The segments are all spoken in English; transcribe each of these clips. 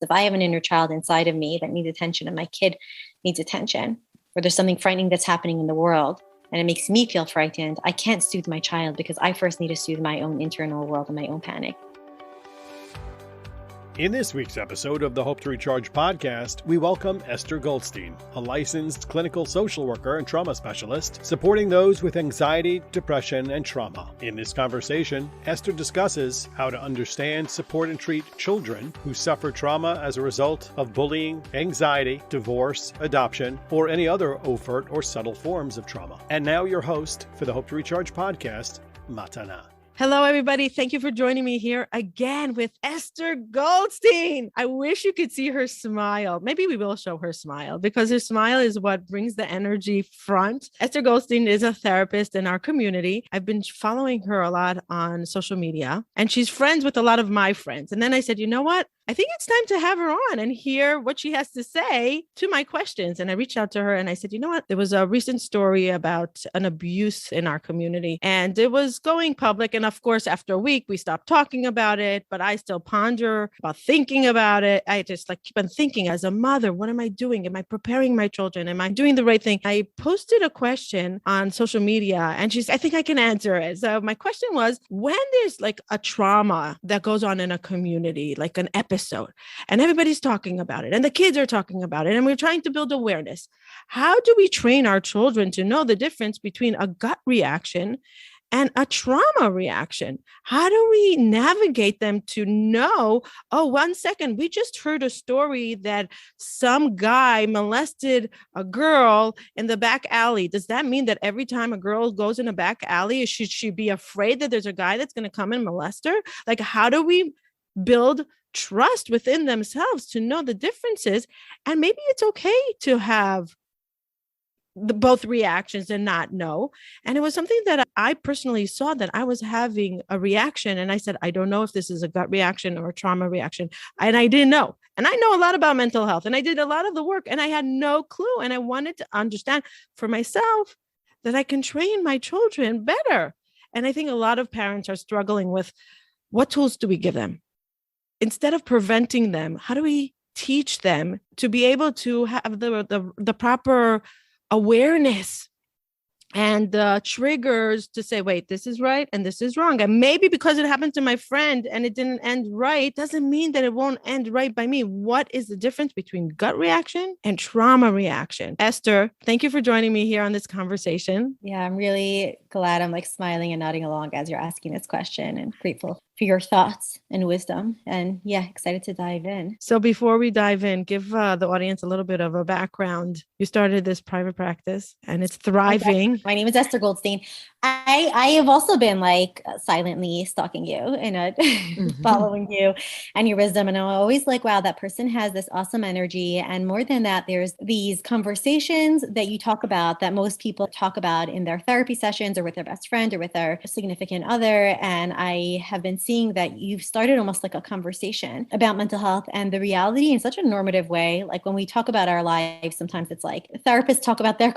If I have an inner child inside of me that needs attention and my kid needs attention, or there's something frightening that's happening in the world and it makes me feel frightened, I can't soothe my child because I first need to soothe my own internal world and my own panic. In this week's episode of the Hope to Recharge podcast, we welcome Esther Goldstein, a licensed clinical social worker and trauma specialist supporting those with anxiety, depression, and trauma. In this conversation, Esther discusses how to understand, support, and treat children who suffer trauma as a result of bullying, anxiety, divorce, adoption, or any other overt or subtle forms of trauma. And now your host for the Hope to Recharge podcast, Matana. Hello, everybody. Thank you for joining me here again with Esther Goldstein. I wish you could see her smile. Maybe we will show her smile because her smile is what brings the energy front. Esther Goldstein is a therapist in our community. I've been following her a lot on social media, and she's friends with a lot of my friends. And then I said, you know what? I think it's time to have her on and hear what she has to say to my questions. And I reached out to her and I said, you know what? There was a recent story about an abuse in our community and it was going public. And of course, after a week, we stopped talking about it, but I still ponder about thinking about it. I just keep on thinking as a mother, what am I doing? Am I preparing my children? Am I doing the right thing? I posted a question on social media and I think I can answer it. So my question was, when there's a trauma that goes on in a community, like an episode, and everybody's talking about it and the kids are talking about it and we're trying to build awareness. How do we train our children to know the difference between a gut reaction and a trauma reaction? How do we navigate them to know, oh, 1 second, we just heard a story that some guy molested a girl in the back alley. Does that mean that every time a girl goes in a back alley, should she be afraid that there's a guy that's going to come and molest her? How do we build trust within themselves to know the differences? And maybe it's okay to have both reactions and not know. And it was something that I personally saw that I was having a reaction. And I said, I don't know if this is a gut reaction or a trauma reaction. And I didn't know. And I know a lot about mental health and I did a lot of the work and I had no clue. And I wanted to understand for myself that I can train my children better. And I think a lot of parents are struggling with, what tools do we give them? Instead of preventing them, how do we teach them to be able to have the proper awareness and triggers to say, wait, this is right and this is wrong. And maybe because it happened to my friend and it didn't end right, doesn't mean that it won't end right by me. What is the difference between gut reaction and trauma reaction? Esther, thank you for joining me here on this conversation. Yeah, I'm really glad. I'm smiling and nodding along as you're asking this question and grateful for your thoughts and wisdom. And yeah, excited to dive in. So before we dive in, give the audience a little bit of a background. You started this private practice and it's thriving. My name is Esther Goldstein. I have also been silently stalking you and following you and your wisdom. And I'm always wow, that person has this awesome energy. And more than that, there's these conversations that you talk about that most people talk about in their therapy sessions or with their best friend or with their significant other. And I have been seeing that you've started almost like a conversation about mental health and the reality in such a normative way. When we talk about our lives, sometimes it's therapists talk about their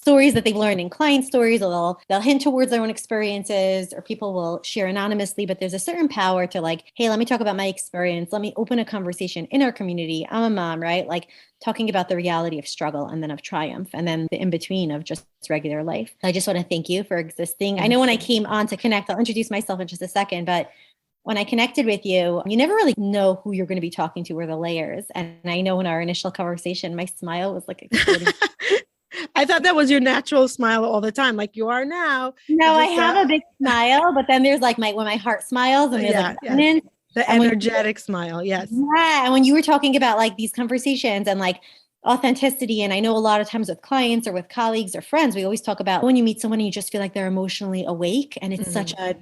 stories that they've learned in client stories, or they'll hint towards their own experiences, or people will share anonymously, but there's a certain power to hey, let me talk about my experience. Let me open a conversation in our community. I'm a mom, right? Talking about the reality of struggle and then of triumph and then the in-between of just regular life. I just want to thank you for existing. I know when I came on to connect, I'll introduce myself in just a second, but when I connected with you, you never really know who you're going to be talking to or the layers. And I know in our initial conversation, my smile was exploding. I thought that was your natural smile all the time, like you are now. No, I have a big smile, but then there's when my heart smiles and there's the energetic smile. Yes. Yeah. And when you were talking about these conversations and authenticity. And I know a lot of times with clients or with colleagues or friends, we always talk about when you meet someone and you just feel like they're emotionally awake, and it's such a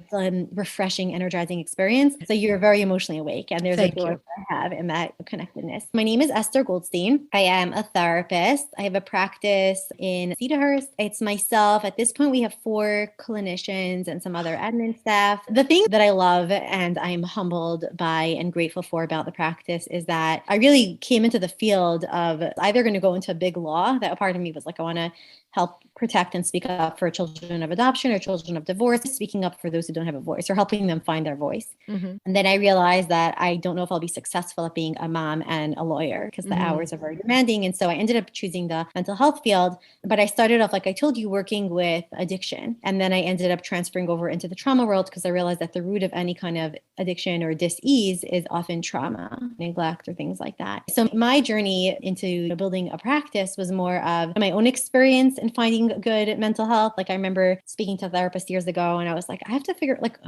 refreshing, energizing experience. So you're very emotionally awake, and there's a door I have in that connectedness. My name is Esther Goldstein. I am a therapist. I have a practice in Cedarhurst. It's myself. At this point, we have 4 clinicians and some other admin staff. The thing that I love and I'm humbled by and grateful for about the practice is that I really came into the field of either going to go into big law. That part of me was like, I want to help protect and speak up for children of adoption or children of divorce, speaking up for those who don't have a voice or helping them find their voice. Mm-hmm. And then I realized that I don't know if I'll be successful at being a mom and a lawyer because the hours are very demanding. And so I ended up choosing the mental health field. But I started off, like I told you, working with addiction. And then I ended up transferring over into the trauma world because I realized that the root of any kind of addiction or dis-ease is often trauma, neglect, or things like that. So my journey into building a practice was more of my own experience in finding good mental health. Like I remember speaking to a therapist years ago and I was like, I have to figure like,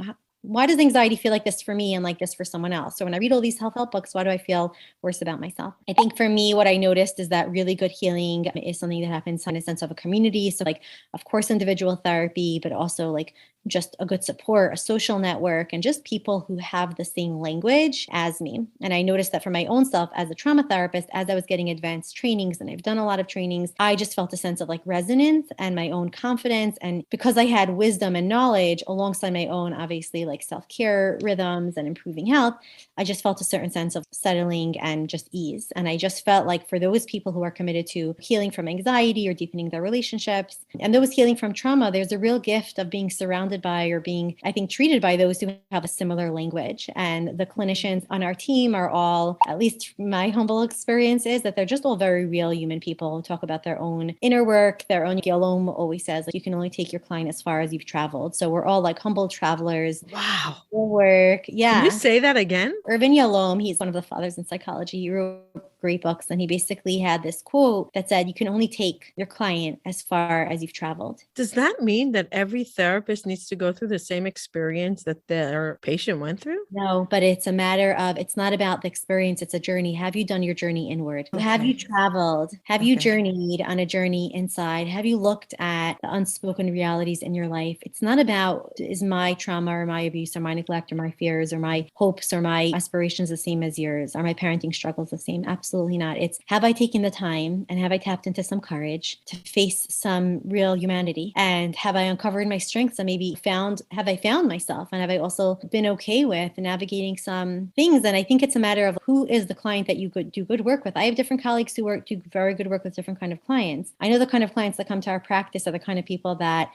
why does anxiety feel like this for me and like this for someone else? So when I read all these self-help books, why do I feel worse about myself? I think for me, what I noticed is that really good healing is something that happens in a sense of a community. So like, of course, individual therapy, but also like just a good support, a social network, and just people who have the same language as me. And I noticed that for my own self as a trauma therapist, as I was getting advanced trainings, and I've done a lot of trainings, I just felt a sense of like resonance and my own confidence. And because I had wisdom and knowledge alongside my own, obviously, like self-care rhythms and improving health, I just felt a certain sense of settling and just ease. And I just felt like for those people who are committed to healing from anxiety or deepening their relationships, and those healing from trauma, there's a real gift of being surrounded by or being, I think, treated by those who have a similar language. And the clinicians on our team are all, at least my humble experience is that they're just all very real human people who talk about their own inner work, their own. Yalom always says, like, you can only take your client as far as you've traveled. So we're all like humble travelers. Wow. Work. Yeah. Can you say that again? Irvin Yalom, he's one of the fathers in psychology. He wrote great books. And he basically had this quote that said, you can only take your client as far as you've traveled. Does that mean that every therapist needs to go through the same experience that their patient went through? No, but it's a matter of, it's not about the experience. It's a journey. Have you done your journey inward? Okay. Have you traveled? Have you journeyed on a journey inside? Have you looked at the unspoken realities in your life? It's not about, is my trauma or my abuse or my neglect or my fears or my hopes or my aspirations the same as yours? Are my parenting struggles the same? Absolutely not. It's, have I taken the time and have I tapped into some courage to face some real humanity? And have I uncovered my strengths and maybe have I found myself? And have I also been okay with navigating some things? And I think it's a matter of who is the client that you do good work with. I have different colleagues who do very good work with different kind of clients. I know the kind of clients that come to our practice are the kind of people that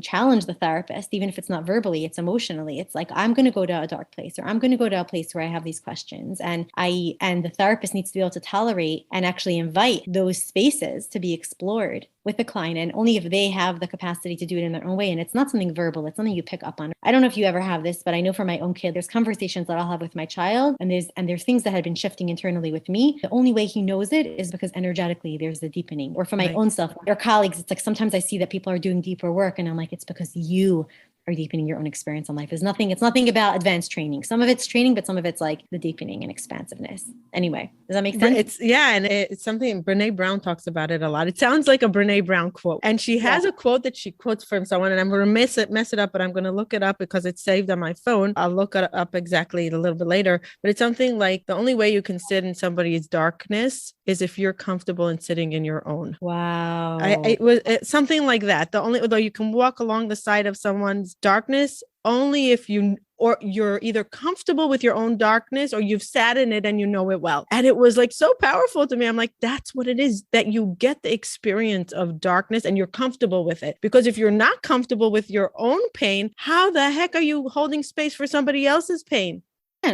challenge the therapist, even if it's not verbally, it's emotionally. It's like, I'm going to go to a dark place, or I'm going to go to a place where I have these questions. And the therapist needs to be able to tolerate and actually invite those spaces to be explored with the client, and only if they have the capacity to do it in their own way. And it's not something verbal, it's something you pick up on. I don't know if you ever have this, but I know for my own kid, there's conversations that I'll have with my child, and there's things that had been shifting internally with me. The only way he knows it is because energetically there's a deepening. Or for my own self, or colleagues, it's like sometimes I see that people are doing deeper work, and I'm like, it's because you are deepening your own experience in life. It's nothing about advanced training. Some of it's training, but some of it's like the deepening and expansiveness. Anyway, does that make sense? And it's something Brene Brown talks about it a lot. It sounds like a Brene Brown quote. And she has a quote that she quotes from someone, and I'm going to mess it up, but I'm going to look it up because it's saved on my phone. I'll look it up exactly a little bit later. But it's something like, the only way you can sit in somebody's darkness is if you're comfortable in sitting in your own. Wow. It's something like that. Although you can walk along the side of someone's darkness only if you're either comfortable with your own darkness or you've sat in it and you know it well. And it was like so powerful to me. I'm like, that's what it is, that you get the experience of darkness and you're comfortable with it. Because if you're not comfortable with your own pain, how the heck are you holding space for somebody else's pain?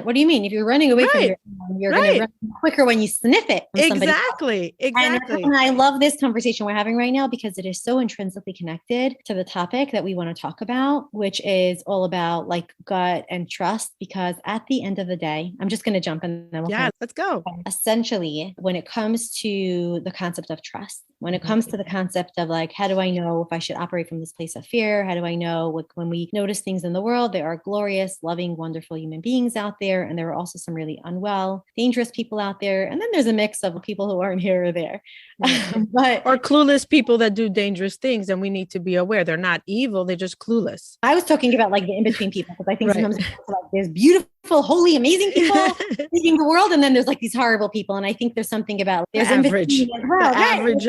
What do you mean? If you're running away from your own, you're going to run quicker when you sniff it. Exactly. And I love this conversation we're having right now because it is so intrinsically connected to the topic that we want to talk about, which is all about like gut and trust. Because at the end of the day, I'm just going to jump in. Let's go. Essentially, when it comes to the concept of trust, when it comes to the concept of like, how do I know if I should operate from this place of fear? How do I know when we notice things in the world, there are glorious, loving, wonderful human beings out there. And there are also some really unwell, dangerous people out there. And then there's a mix of people who aren't here or there. Or clueless people that do dangerous things. And we need to be aware they're not evil. They're just clueless. I was talking about like the in-between people, because I think sometimes like, there's beautiful, holy, amazing people leading the world. And then there's like these horrible people. And I think there's something about there's average, average,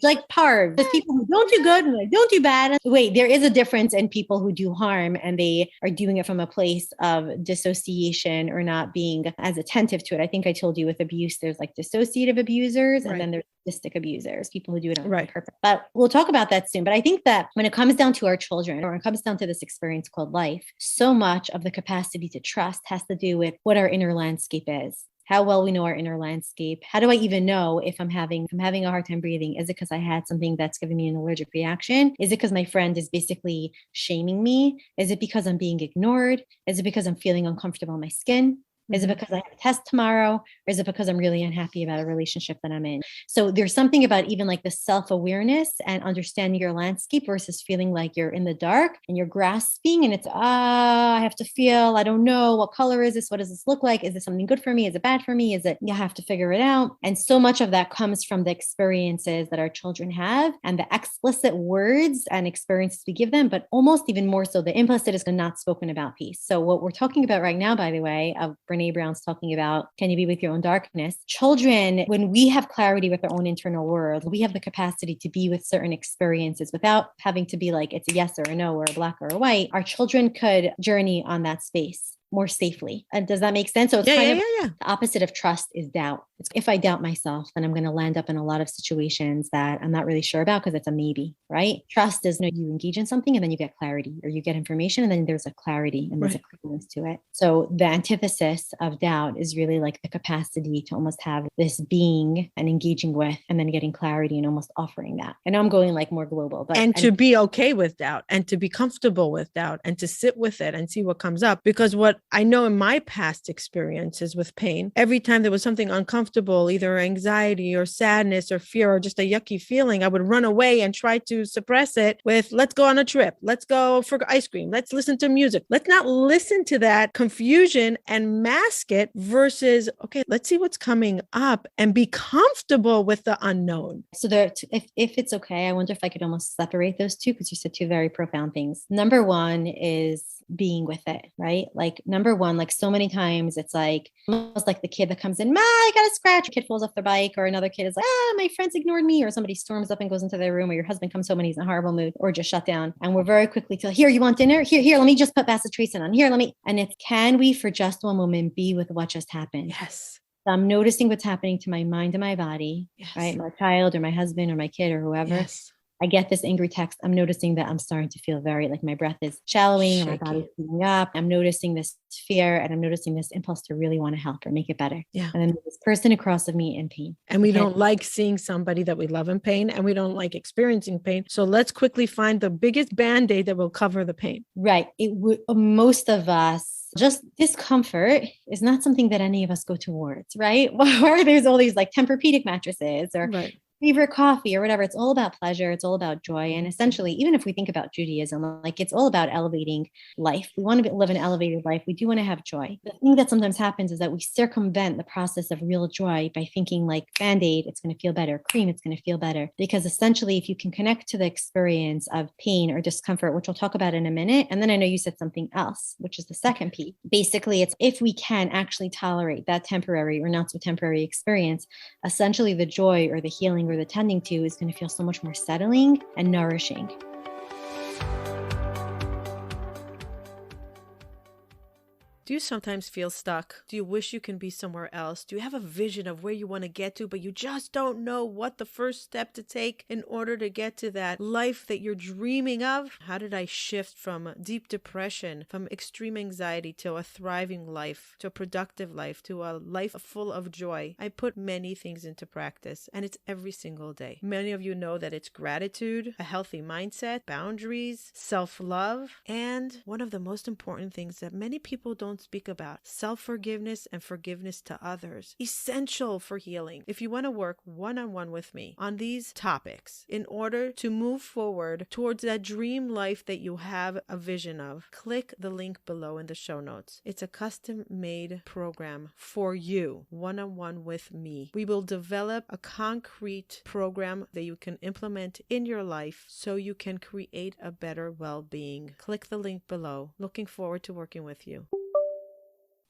like parv. There's people who don't do good and they don't do bad. Wait, there is a difference in people who do harm and they are doing it from a place of dissociation or not being as attentive to it. I think I told you with abuse, there's like dissociative abusers and then there's narcissistic abusers, people who do it on Right. purpose. But we'll talk about that soon. But I think that when it comes down to our children, or when it comes down to this experience called life, so much of the capacity to trust has to do with what our inner landscape is. How well we know our inner landscape. How do I even know if I'm having a hard time breathing? Is it because I had something that's giving me an allergic reaction? Is it because my friend is basically shaming me? Is it because I'm being ignored? Is it because I'm feeling uncomfortable in my skin? Is it because I have a test tomorrow? Or is it because I'm really unhappy about a relationship that I'm in? So there's something about even like the self-awareness and understanding your landscape versus feeling like you're in the dark and you're grasping and it's, I have to feel, I don't know, what color is this? What does this look like? Is this something good for me? Is it bad for me? Is it, you have to figure it out. And so much of that comes from the experiences that our children have and the explicit words and experiences we give them, but almost even more so the implicit is the not spoken about piece. So what we're talking about right now, by the way, of Brene Brown's talking about, can you be with your own darkness? Children, when we have clarity with our own internal world, we have the capacity to be with certain experiences without having to be like, it's a yes or a no or a black or a white. Our children could journey on that space more safely. And does that make sense? So it's the opposite of trust is doubt. It's, if I doubt myself, then I'm going to land up in a lot of situations that I'm not really sure about because it's a maybe, right? Trust is, no, you engage in something and then you get clarity, or you get information and then there's a clarity and there's a clearness to it. So the antithesis of doubt is really like the capacity to almost have this being and engaging with, and then getting clarity and almost offering that. I know I'm going like more global, but to be okay with doubt and to be comfortable with doubt and to sit with it and see what comes up. Because what I know in my past experiences with pain, every time there was something uncomfortable, either anxiety or sadness or fear or just a yucky feeling, I would run away and try to suppress it with, let's go on a trip. Let's go for ice cream. Let's listen to music. Let's not listen to that confusion and mask it versus, okay, let's see what's coming up and be comfortable with the unknown. So there, if it's okay, I wonder if I could almost separate those two, because you said two very profound things. Number one is being with it, right? Like number one, like so many times it's like almost like the kid that comes in, Ma, I got a scratch. A kid falls off their bike, or another kid is like, my friends ignored me, or somebody storms up and goes into their room, or your husband comes home and he's in a horrible mood, or just shut down. And we're very quickly to, here, you want dinner? Here, let me just put bacitracin on. Here, let me. And it's, can we for just one moment be with what just happened? Yes. So I'm noticing what's happening to my mind and my body, right? My child or my husband or my kid or whoever. Yes. I get this angry text. I'm noticing that I'm starting to feel very, like my breath is shallowing and my body's heating up. I'm noticing this fear and I'm noticing this impulse to really want to help or make it better. Yeah. And then this person across of me in pain. And we don't like seeing somebody that we love in pain, and we don't like experiencing pain. So let's quickly find the biggest Band-Aid that will cover the pain. Right. It would, most of us, just discomfort is not something that any of us go towards, right? Or there's all these like Tempur-Pedic mattresses or favorite coffee or whatever. It's all about pleasure. It's all about joy. And essentially, even if we think about Judaism, like it's all about elevating life. We want to live an elevated life. We do want to have joy. The thing that sometimes happens is that we circumvent the process of real joy by thinking like Band-Aid, it's going to feel better. Cream, it's going to feel better. Because essentially, if you can connect to the experience of pain or discomfort, which we'll talk about in a minute, and then I know you said something else, which is the second piece. Basically, it's if we can actually tolerate that temporary or not so temporary experience, essentially the joy or the healing or the tending to is going to feel so much more settling and nourishing. Do you sometimes feel stuck? Do you wish you can be somewhere else? Do you have a vision of where you want to get to, but you just don't know what the first step to take in order to get to that life that you're dreaming of? How did I shift from deep depression, from extreme anxiety to a thriving life, to a productive life, to a life full of joy? I put many things into practice, and it's every single day. Many of you know that it's gratitude, a healthy mindset, boundaries, self-love, and one of the most important things that many people don't speak about, self-forgiveness and forgiveness to others. Essential for healing. If you want to work one-on-one with me on these topics in order to move forward towards that dream life that you have a vision of, click the link below in the show notes. It's a custom-made program for you, one-on-one with me. We will develop a concrete program that you can implement in your life so you can create a better well-being. Click the link below. Looking forward to working with you.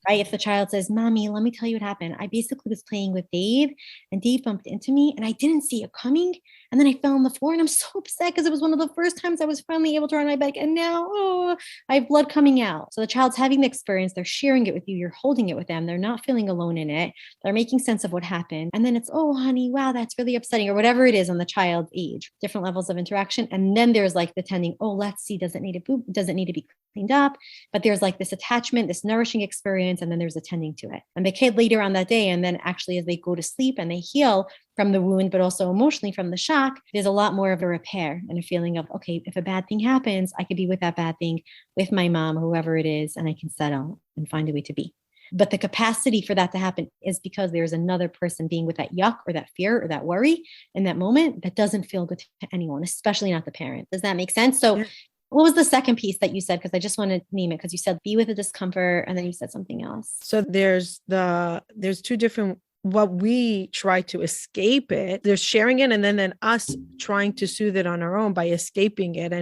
right? If the child says, Mommy, let me tell you what happened. I basically was playing with Dave and Dave bumped into me and I didn't see it coming. And then I fell on the floor and I'm so upset because it was one of the first times I was finally able to ride my bike. And now, I have blood coming out. So the child's having the experience. They're sharing it with you. You're holding it with them. They're not feeling alone in it. They're making sense of what happened. And then it's, oh, honey, wow, that's really upsetting, or whatever it is on the child's age, different levels of interaction. And then there's like the tending, oh, let's see, does it need to be cleaned up? But there's like this attachment, this nourishing experience, and then there's attending to it. And the kid later on that day, and then actually as they go to sleep and they heal from the wound, but also emotionally from the shock, there's a lot more of a repair and a feeling of, okay, if a bad thing happens, I could be with that bad thing with my mom, whoever it is, and I can settle and find a way to be. But the capacity for that to happen is because there's another person being with that yuck or that fear or that worry in that moment that doesn't feel good to anyone, especially not the parent. Does that make sense? So Yeah. what was the second piece that you said? Because I just want to name it, because you said be with the discomfort and then you said something else. So there's two different, what we try to escape it. There's sharing it, and then us trying to soothe it on our own by escaping it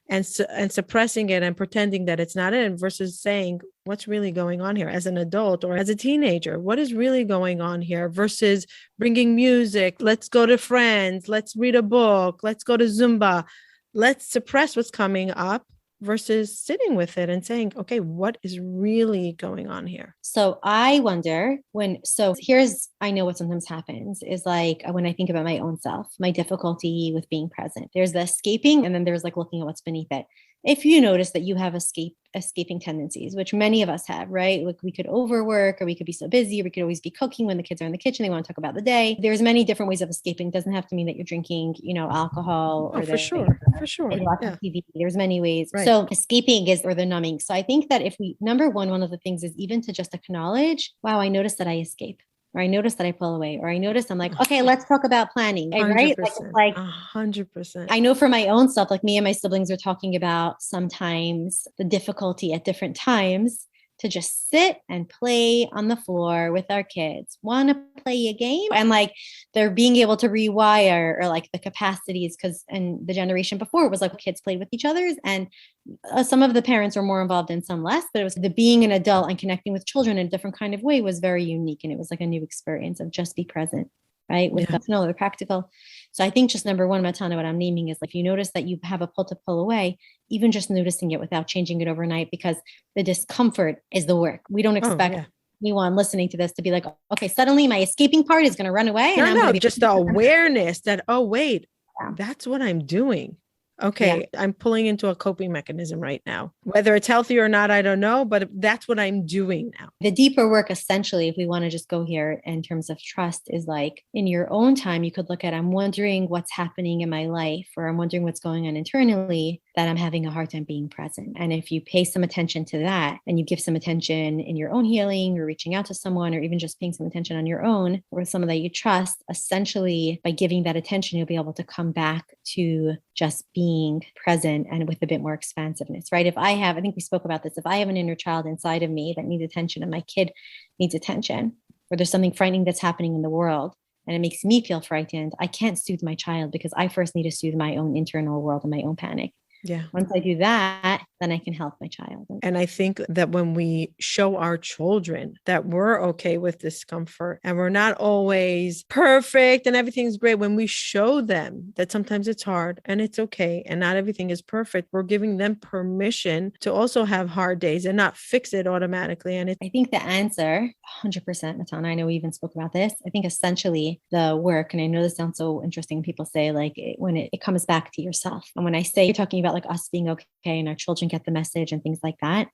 and suppressing it and pretending that it's not it, versus saying what's really going on here as an adult or as a teenager. What is really going on here? Versus bringing music. Let's go to Friends. Let's read a book. Let's go to Zumba. Let's suppress what's coming up versus sitting with it and saying, okay, what is really going on here? So I wonder I know what sometimes happens is like when I think about my own self, my difficulty with being present, there's the escaping and then there's like looking at what's beneath it. If you notice that you have escaping tendencies, which many of us have, right? Like we could overwork, or we could be so busy, or we could always be cooking when the kids are in the kitchen, they want to talk about the day. There's many different ways of escaping. It doesn't have to mean that you're drinking, alcohol or for sure. Yeah. TV. There's many ways. Right. So escaping or the numbing. So I think that if we, number one of the things is even to just acknowledge, wow, I noticed that I escape. Or I notice that I pull away, or I notice I'm like, okay, let's talk about planning, right? 100%, Like 100%. I know for my own stuff, like me and my siblings are talking about sometimes the difficulty at different times to just sit and play on the floor with our kids. Want to play a game? And like they're being able to rewire or like the capacities, because and the generation before it was like kids played with each other's, and some of the parents were more involved and some less, but it was the being an adult and connecting with children in a different kind of way was very unique. And it was like a new experience of just be present, right? With the practical. So I think just number one, Matana, what I'm naming is like, if you notice that you have a pull to pull away, even just noticing it without changing it overnight, because the discomfort is the work. We don't expect anyone listening to this to be like, okay, suddenly my escaping part is going to run away. And I'm going to be just the awareness that, oh, wait, that's what I'm doing. Okay, I'm pulling into a coping mechanism right now. Whether it's healthy or not, I don't know, but that's what I'm doing now. The deeper work, essentially, if we want to just go here in terms of trust, is like in your own time, you could look at, I'm wondering what's happening in my life, or I'm wondering what's going on internally that I'm having a hard time being present. And if you pay some attention to that and you give some attention in your own healing or reaching out to someone, or even just paying some attention on your own or someone that you trust, essentially by giving that attention, you'll be able to come back to just being present and with a bit more expansiveness, right? I think we spoke about this, if I have an inner child inside of me that needs attention and my kid needs attention, or there's something frightening that's happening in the world and it makes me feel frightened, I can't soothe my child because I first need to soothe my own internal world and my own panic. Yeah. Once I do that, then I can help my child. And I think that when we show our children that we're okay with discomfort and we're not always perfect and everything's great, when we show them that sometimes it's hard and it's okay and not everything is perfect, we're giving them permission to also have hard days and not fix it automatically. And I think the answer, 100%, Matana, I know we even spoke about this. I think essentially the work, and I know this sounds so interesting, people say like when it comes back to yourself. And when I say, you're talking about like us being okay and our children get the message and things like that.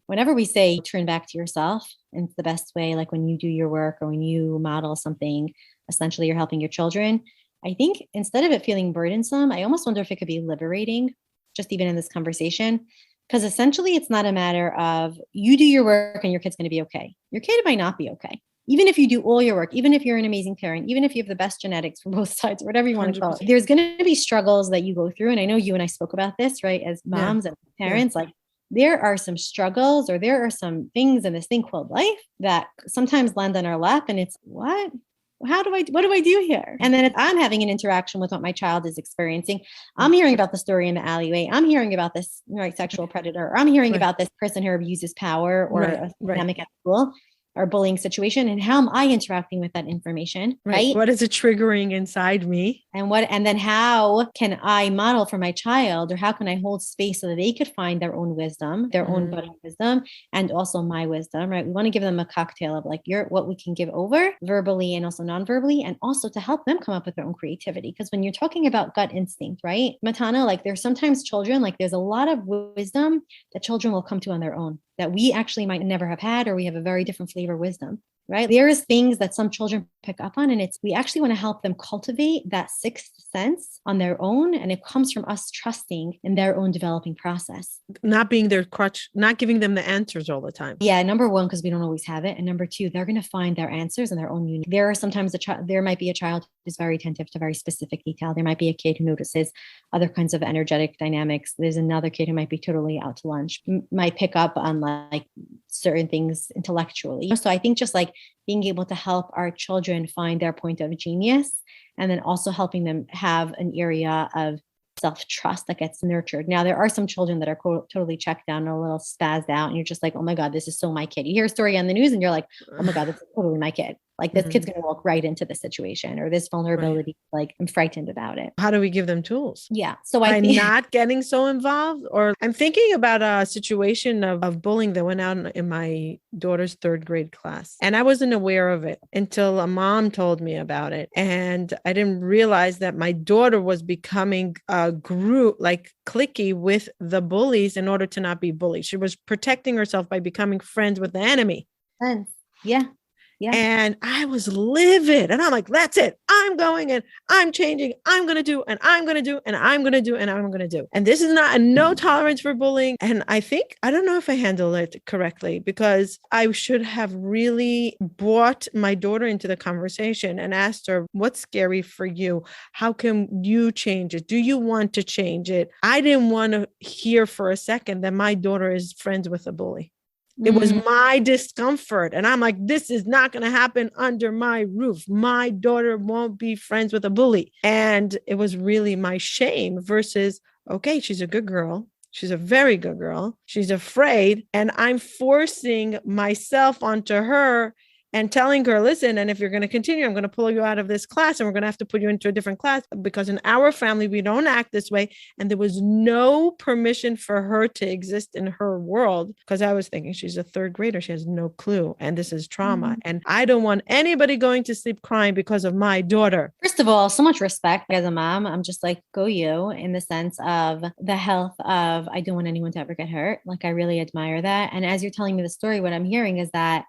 Whenever we say turn back to yourself, and it's the best way, like when you do your work or when you model something, essentially you're helping your children. I think instead of it feeling burdensome, I almost wonder if it could be liberating, just even in this conversation, because essentially it's not a matter of you do your work and your kid's going to be okay. Your kid might not be okay. Even if you do all your work, even if you're an amazing parent, even if you have the best genetics from both sides, or whatever you want to call it, there's going to be struggles that you go through. And I know you and I spoke about this, right? As moms and parents, like there are some struggles, or there are some things in this thing called life that sometimes land on our lap. And it's what? what do I do here? And then if I'm having an interaction with what my child is experiencing, I'm hearing about the story in the alleyway. I'm hearing about this sexual predator. Or I'm hearing about this person who abuses power or a dynamic at school or bullying situation. And how am I interacting with that information? Right. What is it triggering inside me? And then how can I model for my child, or how can I hold space so that they could find their own wisdom, their own budding wisdom, and also my wisdom, right? We want to give them a cocktail of like what we can give over verbally and also non-verbally, and also to help them come up with their own creativity. Because when you're talking about gut instinct, right, Matana, like there's sometimes children, like there's a lot of wisdom that children will come to on their own that we actually might never have had, or we have a very different flavor wisdom. Right. There's things that some children pick up on, and we actually want to help them cultivate that sixth sense on their own. And it comes from us trusting in their own developing process. Not being their crutch, not giving them the answers all the time. Yeah. Number one, because we don't always have it. And number two, they're going to find their answers in their own unique. There are sometimes there might be a child who's very attentive to very specific detail. There might be a kid who notices other kinds of energetic dynamics. There's another kid who might be totally out to lunch, might pick up on like certain things intellectually. So I think just like being able to help our children find their point of genius, and then also helping them have an area of self-trust that gets nurtured. Now, there are some children that are totally checked down and a little spazzed out, and you're just like, oh my God, this is so my kid. You hear a story on the news and you're like, oh my God, this is totally my kid. Like this kid's going to walk right into this situation or this vulnerability. Like I'm frightened about it. How do we give them tools? Yeah. So I'm not getting so involved, or I'm thinking about a situation of bullying that went on in my daughter's third grade class. And I wasn't aware of it until a mom told me about it. And I didn't realize that my daughter was becoming a group, like cliquey with the bullies in order to not be bullied. She was protecting herself by becoming friends with the enemy. Yeah. Yeah. And I was livid, and I'm like, that's it. I'm going and I'm changing. I'm going to do, and I'm going to do, and I'm going to do, and I'm going to do. And this is not a no tolerance for bullying. And I don't know if I handled it correctly, because I should have really brought my daughter into the conversation and asked her, what's scary for you? How can you change it? Do you want to change it? I didn't want to hear for a second that my daughter is friends with a bully. It was my discomfort. And I'm like, this is not going to happen under my roof. My daughter won't be friends with a bully. And it was really my shame versus, okay, she's a good girl. She's a very good girl. She's afraid. And I'm forcing myself onto her and telling her, listen, and if you're going to continue, I'm going to pull you out of this class, and we're going to have to put you into a different class, because in our family, we don't act this way. And there was no permission for her to exist in her world, because I was thinking she's a third grader. She has no clue. And this is trauma. And I don't want anybody going to sleep crying because of my daughter. First of all, so much respect as a mom. I'm just like, go you, in the sense of the health of, I don't want anyone to ever get hurt. Like, I really admire that. And as you're telling me the story, what I'm hearing is that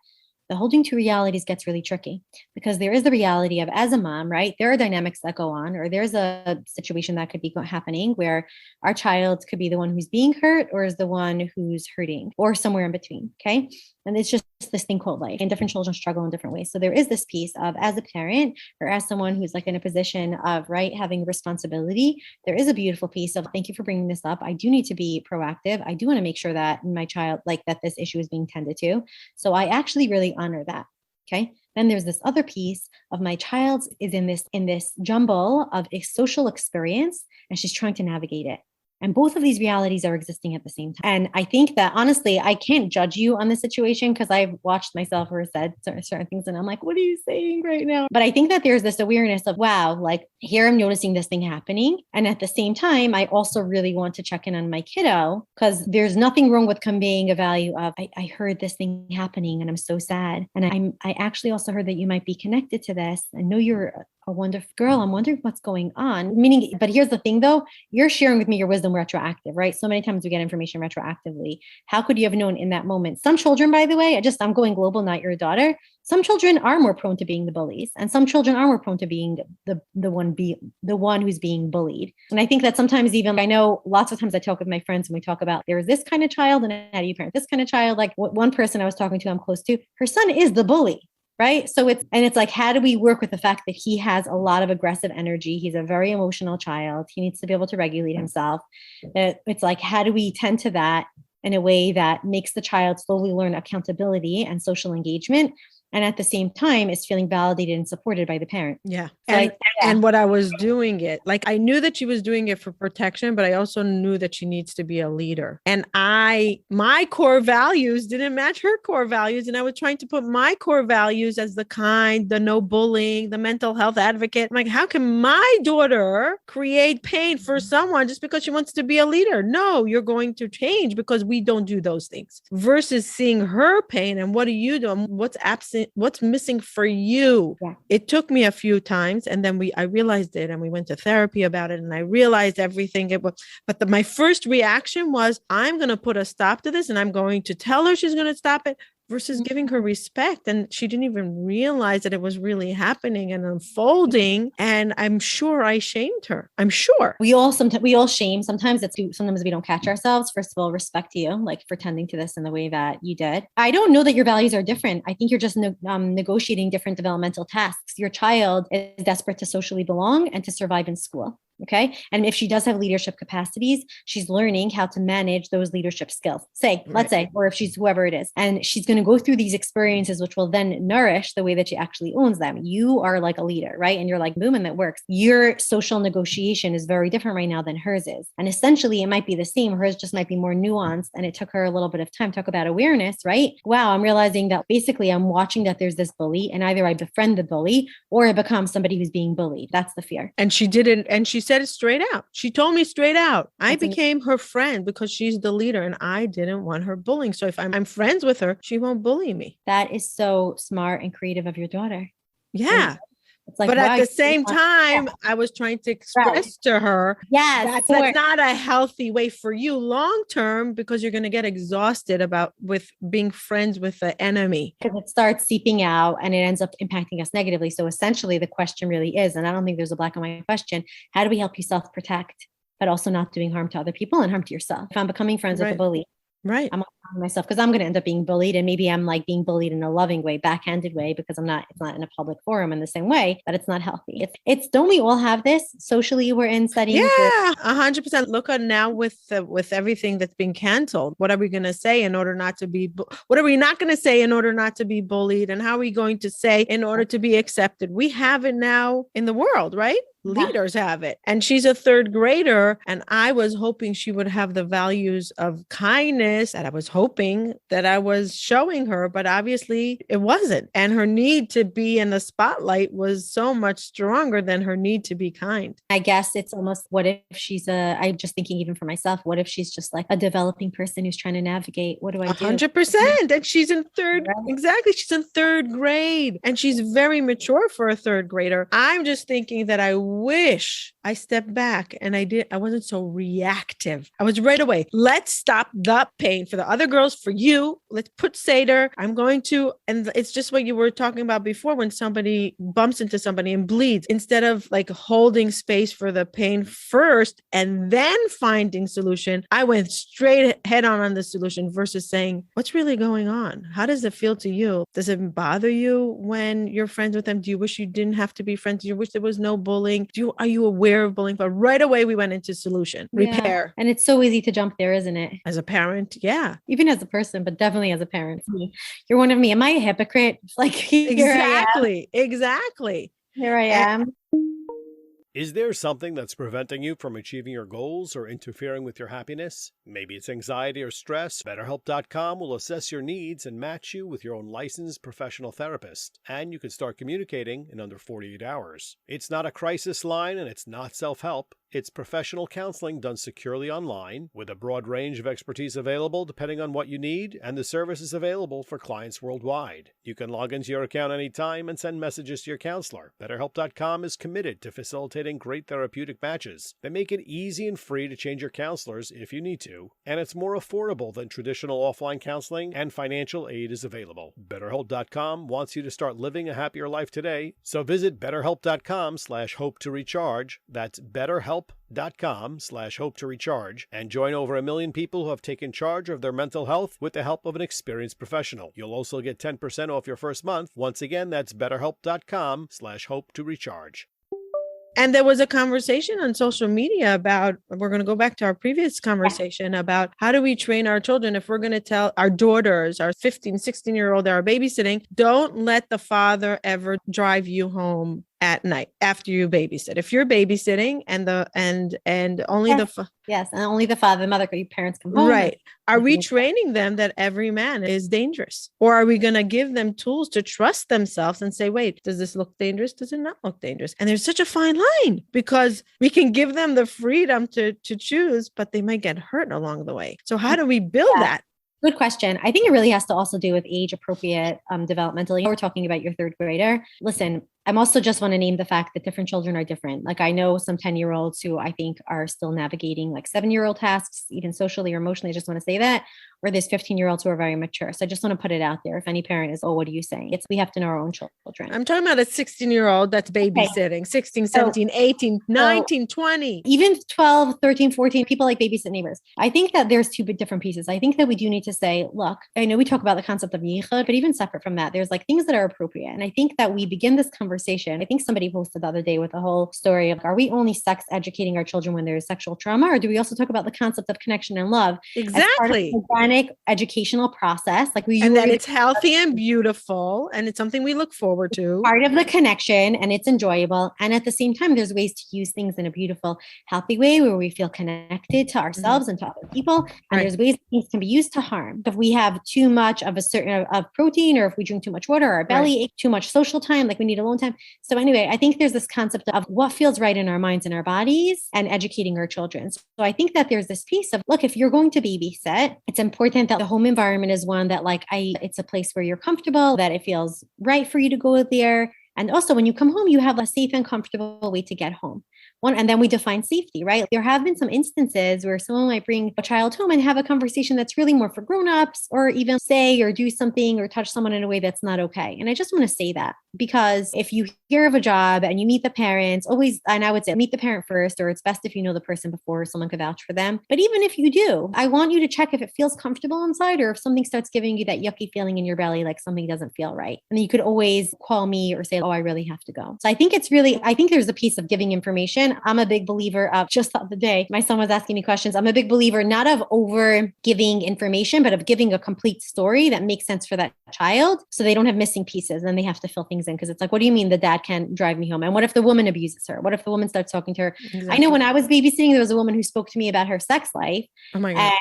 the holding two realities gets really tricky, because there is the reality of, as a mom, right, there are dynamics that go on, or there's a situation that could be happening where our child could be the one who's being hurt, or is the one who's hurting, or somewhere in between. Okay. And it's just this thing called life, and different children struggle in different ways. So there is this piece of, as a parent, or as someone who's like in a position of, right, having responsibility, there is a beautiful piece of, thank you for bringing this up. I do need to be proactive. I do want to make sure that my child, like, that this issue is being tended to. So I actually really honor that. Okay. Then there's this other piece of, my child is in this jumble of a social experience, and she's trying to navigate it. And both of these realities are existing at the same time. And I think that, honestly, I can't judge you on the situation, because I've watched myself or said certain things, and I'm like, what are you saying right now? But I think that there's this awareness of, wow, like, here I'm noticing this thing happening. And at the same time, I also really want to check in on my kiddo, because there's nothing wrong with conveying a value of, I heard this thing happening and I'm so sad. And I actually also heard that you might be connected to this. I know you're a wonderful girl. I'm wondering what's going on. Meaning, but here's the thing though, you're sharing with me your wisdom retroactive, right? So many times we get information retroactively. How could you have known in that moment? Some children, by the way, I'm going global, not your daughter. Some children are more prone to being the bullies, and some children are more prone to being the one who's being bullied. And I think that sometimes, even, I know lots of times I talk with my friends and we talk about, there is this kind of child, and how do you parent this kind of child? Like, one person I was talking to, I'm close to, her son is the bully. Right. So it's like, how do we work with the fact that he has a lot of aggressive energy? He's a very emotional child. He needs to be able to regulate himself. It's like, how do we tend to that in a way that makes the child slowly learn accountability and social engagement, and at the same time is feeling validated and supported by the parent. Yeah. So And what I was doing it, like I knew that she was doing it for protection, but I also knew that she needs to be a leader. And my core values didn't match her core values. And I was trying to put my core values as the kind, the no bullying, the mental health advocate. I'm like, how can my daughter create pain for someone just because she wants to be a leader? No, you're going to change because we don't do those things. Versus seeing her pain and what are you doing? What's absent? What's missing for you? Yeah. It took me a few times, and then I realized it, and we went to therapy about it, and I realized everything. But my first reaction was, I'm going to put a stop to this, and I'm going to tell her she's going to stop it, versus giving her respect. And she didn't even realize that it was really happening and unfolding. And I'm sure I shamed her. I'm sure. We all shame. Sometimes we don't catch ourselves. First of all, respect to you, like for tending to this in the way that you did. I don't know that your values are different. I think you're just negotiating different developmental tasks. Your child is desperate to socially belong and to survive in school. Okay. And if she does have leadership capacities, she's learning how to manage those leadership skills. Let's say, or if she's whoever it is, and she's going to go through these experiences, which will then nourish the way that she actually owns them. You are like a leader, right? And you're like, boom, and that works. Your social negotiation is very different right now than hers is. And essentially it might be the same. Hers just might be more nuanced. And it took her a little bit of time. Talk about awareness, right? Wow. I'm realizing that basically I'm watching that there's this bully, and either I befriend the bully or I become somebody who's being bullied. That's the fear. And she didn't. And she said it straight out. She told me straight out. I became her friend because she's the leader, and I didn't want her bullying. So if I'm friends with her, she won't bully me. That is so smart and creative of your daughter. Yeah. It's like, but wow, at the same time, I was trying to express to her, that's not a healthy way for you long term, because you're going to get exhausted with being friends with the enemy. Because it starts seeping out and it ends up impacting us negatively. So essentially the question really is, and I don't think there's a black and white question, how do we help you self-protect, but also not doing harm to other people and harm to yourself? If I'm becoming friends with a bully, right, I'm harming myself, because I'm going to end up being bullied, and maybe I'm like being bullied in a loving way, backhanded way, because it's not in a public forum in the same way, but it's not healthy. It's don't we all have this socially? We're in settings. Yeah, 100%. Look at now with everything that's being canceled. What are we going to say in order not to be? What are we not going to say in order not to be bullied? And how are we going to say in order to be accepted? We have it now in the world, right? Leaders have it. And she's a third grader. And I was hoping she would have the values of kindness that I was hoping that I was showing her, but obviously it wasn't. And her need to be in the spotlight was so much stronger than her need to be kind. I guess it's almost, what if I'm just thinking even for myself, what if she's just like a developing person who's trying to navigate? What do I do? 100%. And she's in exactly. She's in third grade, and she's very mature for a third grader. I'm just thinking that I wish I stepped back and I wasn't so reactive. I was right away. Let's stop the pain for the other girls, for you. Let's put Seder. And it's just what you were talking about before, when somebody bumps into somebody and bleeds, instead of like holding space for the pain first and then finding solution, I went straight head on the solution versus saying, what's really going on? How does it feel to you? Does it bother you when you're friends with them? Do you wish you didn't have to be friends? Do you wish there was no bullying? Are you aware of bullying? But right away we went into solution, repair. And it's so easy to jump there, isn't it? As a parent, yeah. Even as a person, but definitely as a parent. You're one of me. Am I a hypocrite? Like, exactly. Here I am. Is there something that's preventing you from achieving your goals or interfering with your happiness? Maybe it's anxiety or stress. BetterHelp.com will assess your needs and match you with your own licensed professional therapist. And you can start communicating in under 48 hours. It's not a crisis line, and it's not self-help. It's professional counseling done securely online, with a broad range of expertise available depending on what you need, and the service is available for clients worldwide. You can log into your account anytime and send messages to your counselor. BetterHelp.com is committed to facilitating great therapeutic matches. They make it easy and free to change your counselors if you need to, and it's more affordable than traditional offline counseling, and financial aid is available. BetterHelp.com wants you to start living a happier life today, so visit BetterHelp.com/hope to recharge. That's BetterHelp.com/hope to recharge, and join over 1 million people who have taken charge of their mental health with the help of an experienced professional. You'll also get 10% off your first month. Once again, that's BetterHelp.com/hope to recharge. And there was a conversation on social media about, we're going to go back to our previous conversation about how do we train our children if we're going to tell our daughters, our 15, 16-year-old that are babysitting, don't let the father ever drive you home at night after you babysit. If you're babysitting and only Yes. Yes, and only the father and mother, your parents come home. Right. Are we training them that every man is dangerous? Or are we going to give them tools to trust themselves and say, wait, does this look dangerous? Does it not look dangerous? And there's such a fine line because we can give them the freedom to choose, but they might get hurt along the way. So how do we build that? Good question. I think it really has to also do with age appropriate developmentally. We're talking about your third grader. Listen, I'm also just want to name the fact that different children are different. Like I know some 10-year-olds who I think are still navigating like 7-year-old tasks, even socially or emotionally. I just want to say that. Or there's 15-year-olds who are very mature. So I just want to put it out there. If any parent is, oh, what are you saying? We have to know our own children. I'm talking about a 16-year-old that's babysitting, okay. 16, 17, 18, 19, 20. Even 12, 13, 14, people like babysit neighbors. I think that there's two different pieces. I think that we do need to say, look, I know we talk about the concept of yichud, but even separate from that, there's like things that are appropriate. And I think that we begin this conversation. I think somebody posted the other day with a whole story of, are we only sex educating our children when there's sexual trauma? Or do we also talk about the concept of connection and love? Exactly. Educational process, like and that it's healthy and beautiful, and it's something we look forward to. Part of the connection, and it's enjoyable. And at the same time, there's ways to use things in a beautiful, healthy way where we feel connected to ourselves and to other people. And there's ways things can be used to harm. If we have too much of a certain of protein, or if we drink too much water, or our belly ache, too much social time, like we need alone time. So anyway, I think there's this concept of what feels right in our minds and our bodies, and educating our children. So I think that there's this piece of, look, if you're going to babysit, it's important that the home environment is one that it's a place where you're comfortable, that it feels right for you to go there. And also when you come home, you have a safe and comfortable way to get home. And then we define safety, right? There have been some instances where someone might bring a child home and have a conversation that's really more for grownups, or even say or do something or touch someone in a way that's not okay. And I just want to say that, because if you hear of a job and you meet the parents, always, and I would say meet the parent first, or it's best if you know the person before someone could vouch for them. But even if you do, I want you to check if it feels comfortable inside, or if something starts giving you that yucky feeling in your belly, like something doesn't feel right. And then you could always call me or say, oh, I really have to go. So I think there's a piece of giving information. I'm a big believer of, just the other day, my son was asking me questions. I'm a big believer not of over giving information, but of giving a complete story that makes sense for that child, so they don't have missing pieces and they have to fill things in. Because it's like, what do you mean the dad can't drive me home? And what if the woman abuses her? What if the woman starts talking to her? Exactly. I know when I was babysitting, there was a woman who spoke to me about her sex life. Oh my God.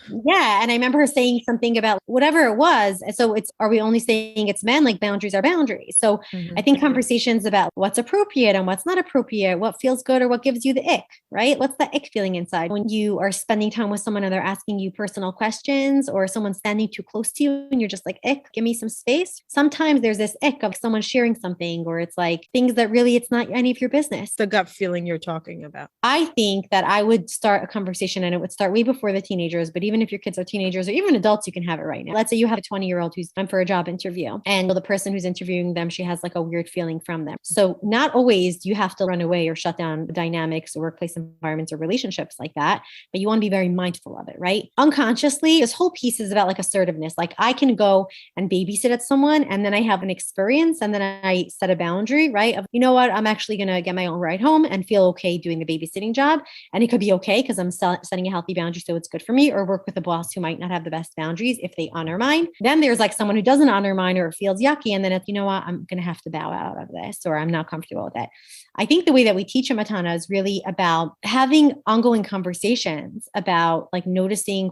And I remember her saying something about whatever it was. So are we only saying it's men? Like boundaries are boundaries. So I think conversations about what's appropriate and what's not appropriate, what feels good or what gives you the ick, right? What's the ick feeling inside when you are spending time with someone and they're asking you personal questions, or someone's standing too close to you and you're just like, ick, give me some space. Sometimes there's this ick of someone sharing something, or it's like things that really it's not any of your business. The gut feeling you're talking about. I think that I would start a conversation, and it would start way before the teenagers, but even if your kids are teenagers or even adults, you can have it right now. Let's say you have a 20-year-old who's come for a job interview, and the person who's interviewing them, she has like a weird feeling from them. So not always do you have to run away or shut down dynamics or workplace environments or relationships like that, but you want to be very mindful of it, right? Unconsciously, this whole piece is about like assertiveness. Like I can go and babysit at someone, and then I have an experience, and then I set a boundary, right? Of, you know what, I'm actually going to get my own ride home and feel okay doing the babysitting job. And it could be okay because I'm setting a healthy boundary, so it's good for me, or work with a boss who might not have the best boundaries if they honor mine. Then there's like someone who doesn't honor mine, or it feels yucky. And then it's, you know what, I'm going to have to bow out of this, or I'm not comfortable with it. I think the way that we teach a matana is really about having ongoing conversations about like noticing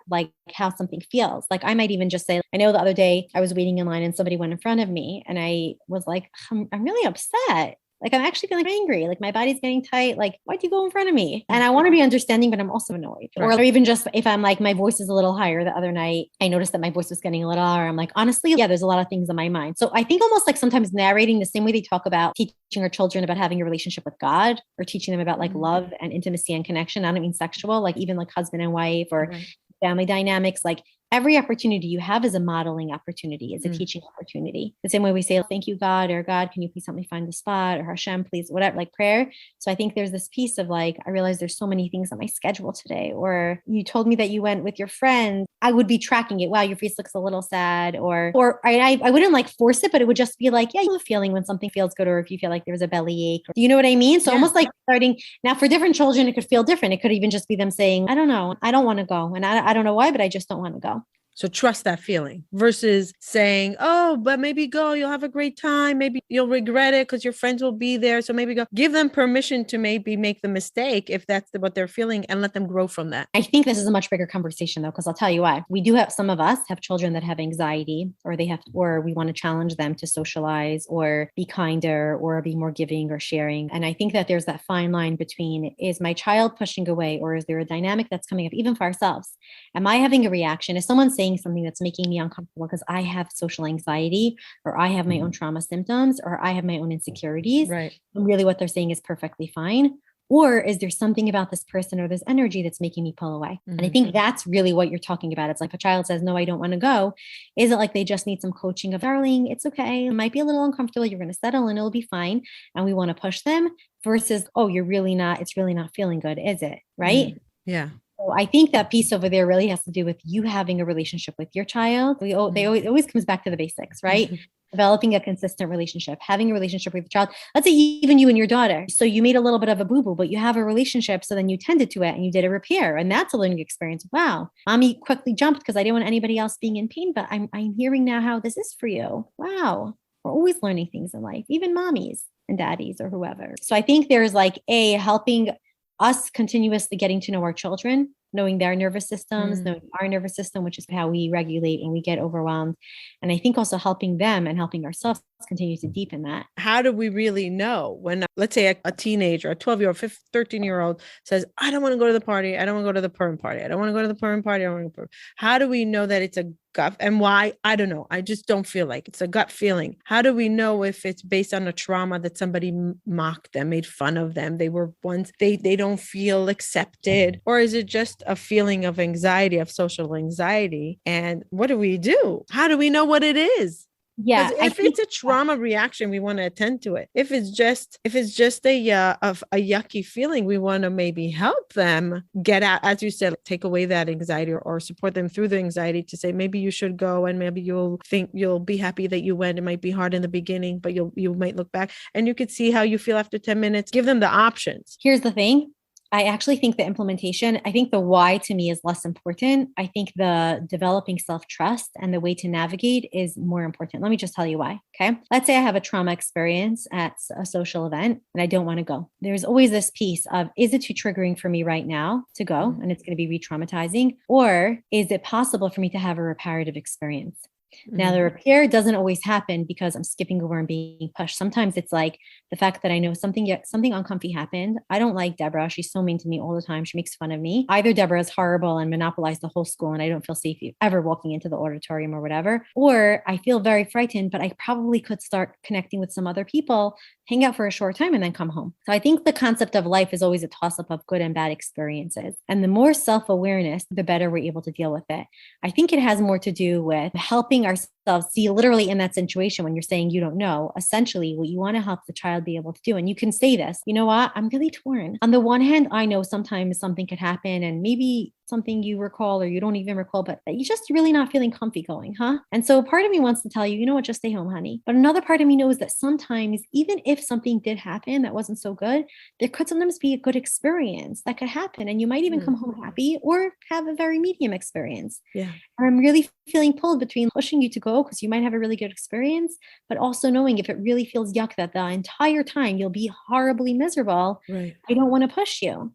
like how something feels. Like I might even just say, I know the other day I was waiting in line and somebody went in front of me, and I was like, I'm really upset. Like, I'm actually feeling angry. Like my body's getting tight. Like, why'd you go in front of me? And I want to be understanding, but I'm also annoyed. Right. Or even just if I'm like, my voice is a little higher. The other night, I noticed that my voice was getting a little higher. I'm like, honestly, yeah, there's a lot of things in my mind. So I think almost like sometimes narrating the same way they talk about teaching our children about having a relationship with God, or teaching them about like love and intimacy and connection. I don't mean sexual, like even like husband and wife or family dynamics. Like every opportunity you have is a modeling opportunity, is a teaching opportunity. The same way we say, thank you, God, or God, can you please help me find the spot, or Hashem, please, whatever, like prayer. So I think there's this piece of like, I realize there's so many things on my schedule today, or you told me that you went with your friend. I would be tracking it. Wow, your face looks a little sad, or I wouldn't like force it, but it would just be like, yeah, you have a feeling when something feels good, or if you feel like there's a belly ache, you know what I mean? So almost like starting now for different children, it could feel different. It could even just be them saying, I don't know, I don't want to go. And I don't know why, but I just don't want to go. So trust that feeling versus saying, oh, but maybe go, you'll have a great time. Maybe you'll regret it because your friends will be there. So maybe go. Give them permission to maybe make the mistake if that's what they're feeling, and let them grow from that. I think this is a much bigger conversation though, because I'll tell you why. We do have, some of us have children that have anxiety, or or we want to challenge them to socialize or be kinder or be more giving or sharing. And I think that there's that fine line between, is my child pushing away, or is there a dynamic that's coming up even for ourselves? Am I having a reaction? Is someone saying something that's making me uncomfortable because I have social anxiety, or I have my own trauma symptoms, or I have my own insecurities? Right. And really what they're saying is perfectly fine. Or is there something about this person or this energy that's making me pull away? And I think that's really what you're talking about. It's like a child says, no, I don't want to go. Is it like they just need some coaching of, darling, it's okay. It might be a little uncomfortable. You're going to settle and it'll be fine. And we want to push them versus, oh, it's really not feeling good, is it? Right? Yeah. So I think that piece over there really has to do with you having a relationship with your child. It always comes back to the basics, right? Developing a consistent relationship, having a relationship with your child. Let's say even you and your daughter. So you made a little bit of a boo-boo, but you have a relationship. So then you tended to it and you did a repair. And that's a learning experience. Wow. Mommy quickly jumped because I didn't want anybody else being in pain, but I'm hearing now how this is for you. Wow. We're always learning things in life, even mommies and daddies or whoever. So I think there's like helping us continuously getting to know our children, knowing their nervous systems, knowing our nervous system, which is how we regulate when we get overwhelmed. And I think also helping them and helping ourselves continue to deepen that. How do we really know when, let's say a teenager, a 12-year-old, 13-year-old says, I don't want to go to the party. I don't want to go to the perm party. I don't want to go to the perm party. I don't want to go. How do we know that it's a gut, and why? I don't know. I just don't feel like it's a gut feeling. How do we know if it's based on a trauma that somebody mocked them, made fun of them? They were once, they don't feel accepted, or is it just a feeling of anxiety, of social anxiety? And what do we do? How do we know what it is? Yeah, if it's a trauma reaction, we want to attend to it. If it's just a yucky feeling, we want to maybe help them get out, as you said, take away that anxiety, or support them through the anxiety to say, maybe you should go, and maybe you'll be happy that you went. It might be hard in the beginning, but you might look back and you could see how you feel after 10 minutes. Give them the options. Here's the thing. I actually think the implementation, I think the why to me is less important. I think the developing self-trust and the way to navigate is more important. Let me just tell you why. Okay. Let's say I have a trauma experience at a social event and I don't want to go. There's always this piece of, is it too triggering for me right now to go? And it's going to be re-traumatizing, or is it possible for me to have a reparative experience? Now, the repair doesn't always happen because I'm skipping over and being pushed. Sometimes it's like the fact that I know something uncomfy happened. I don't like Deborah. She's so mean to me all the time. She makes fun of me. Either Deborah is horrible and monopolized the whole school and I don't feel safe ever walking into the auditorium or whatever, or I feel very frightened, but I probably could start connecting with some other people, hang out for a short time, and then come home. So I think the concept of life is always a toss-up of good and bad experiences. And the more self-awareness, the better we're able to deal with it. I think it has more to do with helping ourselves see literally in that situation when you're saying you don't know, essentially what you want to help the child be able to do. And you can say this, you know what, I'm really torn. On the one hand, I know sometimes something could happen and maybe something you recall or you don't even recall, but you're just really not feeling comfy going, huh? And so part of me wants to tell you, you know what, just stay home, honey. But another part of me knows that sometimes, even if something did happen that wasn't so good, there could sometimes be a good experience that could happen. And you might even come home happy or have a very medium experience. Yeah. I'm really feeling pulled between pushing you to go because you might have a really good experience, but also knowing if it really feels yuck that the entire time you'll be horribly miserable, right, I don't want to push you.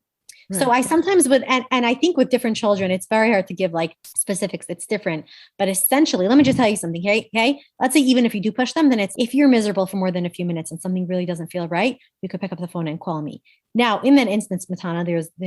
Right. So I sometimes would, and I think with different children, it's very hard to give like specifics. It's different, but essentially, let me just tell you something. Okay. Let's say even if you do push them, then it's, if you're miserable for more than a few minutes and something really doesn't feel right, you could pick up the phone and call me. Now, in that instance, Matana,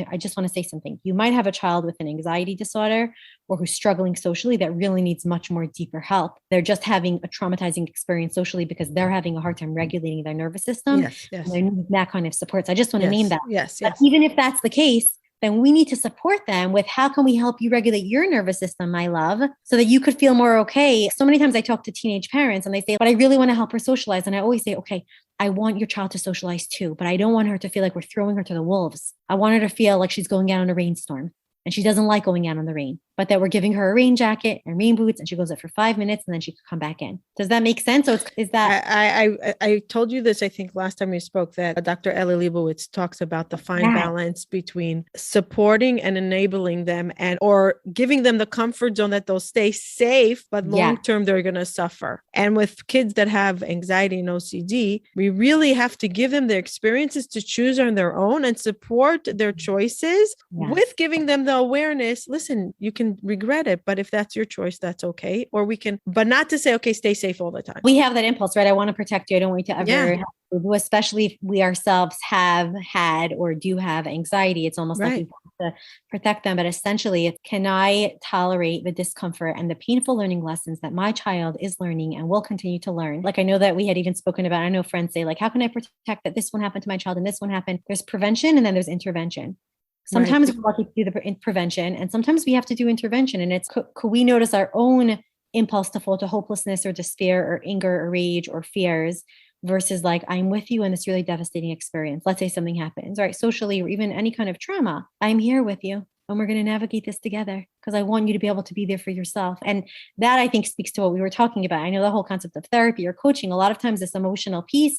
I just want to say something. You might have a child with an anxiety disorder or who's struggling socially that really needs much more deeper help. They're just having a traumatizing experience socially because they're having a hard time regulating their nervous system. Yes. And they need that kind of support. So I just want to name that. Yes. But even if that's the case, then we need to support them with how can we help you regulate your nervous system, my love, so that you could feel more okay. So many times I talk to teenage parents and they say, but I really want to help her socialize. And I always say, okay, I want your child to socialize too, but I don't want her to feel like we're throwing her to the wolves. I want her to feel like she's going out in a rainstorm and she doesn't like going out in the rain, but that we're giving her a rain jacket and rain boots and she goes out for 5 minutes and then she could come back in. Does that make sense? So is that... I told you this, I think last time we spoke, that Dr. Ellie Leibowitz talks about the fine balance between supporting and enabling them or giving them the comfort zone that they'll stay safe, but long-term they're going to suffer. And with kids that have anxiety and OCD, we really have to give them the experiences to choose on their own and support their choices with giving them the awareness. Listen, you can regret it, but if that's your choice, that's okay. Or we can, but not to say, okay, stay safe all the time. We have that impulse, right? I want to protect you. I don't want you to ever, especially if we ourselves have had or do have anxiety. It's almost like we want to protect them. But essentially, can I tolerate the discomfort and the painful learning lessons that my child is learning and will continue to learn? Like I know that we had even spoken about, I know friends say like, how can I protect that this one happened to my child and this one happened? There's prevention and then there's intervention. Sometimes we're lucky to do the prevention and sometimes we have to do intervention. And it's, could we notice our own impulse to fall to hopelessness or despair or anger or rage or fears versus like, I'm with you in this really devastating experience. Let's say something happens, right? Socially, or even any kind of trauma. I'm here with you and we're going to navigate this together because I want you to be able to be there for yourself. And that I think speaks to what we were talking about. I know the whole concept of therapy or coaching, a lot of times this emotional piece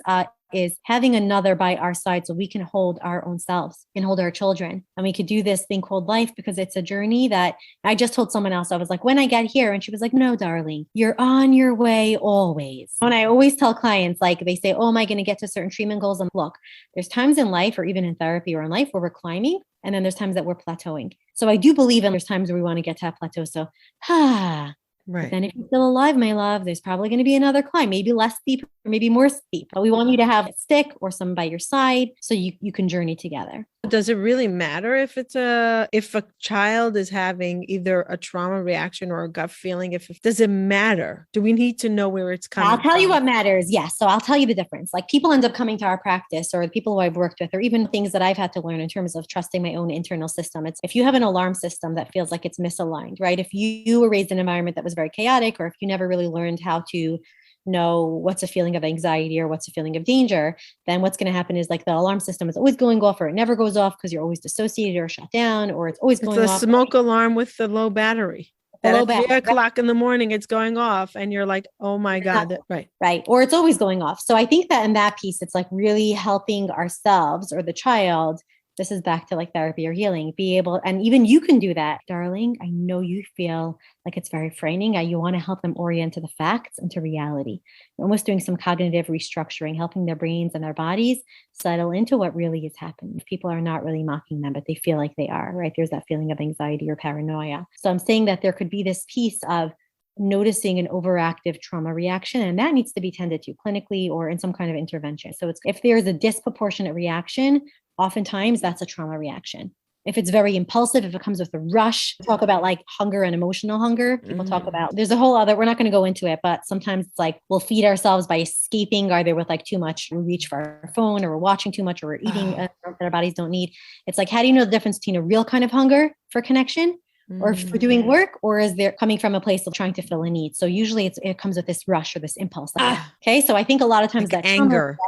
is having another by our side so we can hold our own selves and hold our children. And we could do this thing called life because it's a journey that I just told someone else. I was like, when I get here, and she was like, no, darling, you're on your way always. And I always tell clients, like they say, oh, am I going to get to certain treatment goals? And look, there's times in life or even in therapy or in life where we're climbing. And then there's times that we're plateauing. So I do believe there's times where we want to get to that plateau. So, But then if you're still alive, my love, there's probably going to be another climb, maybe less steep or maybe more steep. But we want you to have a stick or someone by your side so you can journey together. Does it really matter if if a child is having either a trauma reaction or a gut feeling? Does it matter? Do we need to know where it's coming from? I'll tell you what matters. Yes. So I'll tell you the difference. Like people end up coming to our practice or the people who I've worked with, or even things that I've had to learn in terms of trusting my own internal system. It's if you have an alarm system that feels like it's misaligned, right? If you were raised in an environment that was very chaotic, or if you never really learned how to know what's a feeling of anxiety or what's a feeling of danger, then what's going to happen is like the alarm system is always going off or it never goes off because you're always dissociated or shut down, or it's always going off. It's a smoke alarm with the low battery. At 3 o'clock in the morning, it's going off and you're like, oh my God. Right. Or it's always going off. So I think that in that piece, it's like really helping ourselves or the child. This is back to like therapy or healing, be able, and even you can do that, darling. I know you feel like it's very frightening. You want to help them orient to the facts and to reality. You're almost doing some cognitive restructuring, helping their brains and their bodies settle into what really is happening. If people are not really mocking them, but they feel like they are, right? There's that feeling of anxiety or paranoia. So I'm saying that there could be this piece of noticing an overactive trauma reaction, and that needs to be tended to clinically or in some kind of intervention. So it's if there's a disproportionate reaction, oftentimes that's a trauma reaction. If it's very impulsive, if it comes with a rush, talk about like hunger and emotional hunger. People talk about, there's a whole other, we're not going to go into it, but sometimes it's like we'll feed ourselves by escaping, either with like too much, we reach for our phone, or we're watching too much, or we're eating that our bodies don't need. It's like, how do you know the difference between a real kind of hunger for connection or for doing work, or is there coming from a place of trying to fill a need? So usually it comes with this rush or this impulse. Okay. So I think a lot of times like that anger.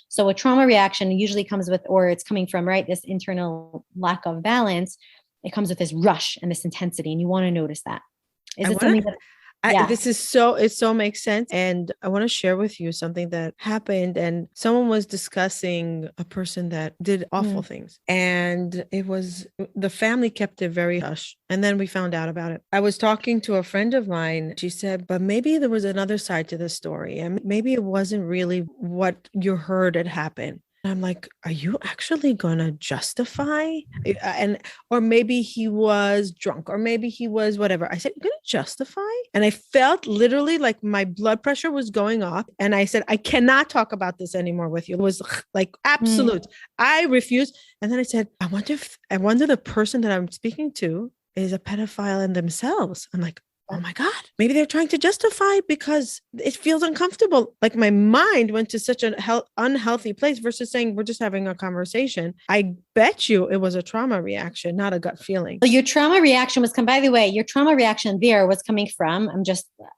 So a trauma reaction usually comes with, or it's coming from, right, this internal lack of balance. It comes with this rush and this intensity, and you want to notice that. Is it something that... it so makes sense. And I want to share with you something that happened, and someone was discussing a person that did awful things, and the family kept it very hush. And then we found out about it. I was talking to a friend of mine. She said, but maybe there was another side to the story, and maybe it wasn't really what you heard had happened. I'm like, are you actually going to justify? Or maybe he was drunk, or maybe he was whatever. I said, you're going to justify? And I felt literally like my blood pressure was going off. And I said, I cannot talk about this anymore with you. It was like absolute. I refused. And then I said, I wonder the person that I'm speaking to is a pedophile in themselves. I'm like, oh my God, maybe they're trying to justify because it feels uncomfortable. Like my mind went to such an unhealthy place versus saying, we're just having a conversation. I bet you it was a trauma reaction, not a gut feeling. So your trauma reaction by the way, your trauma reaction there was coming from,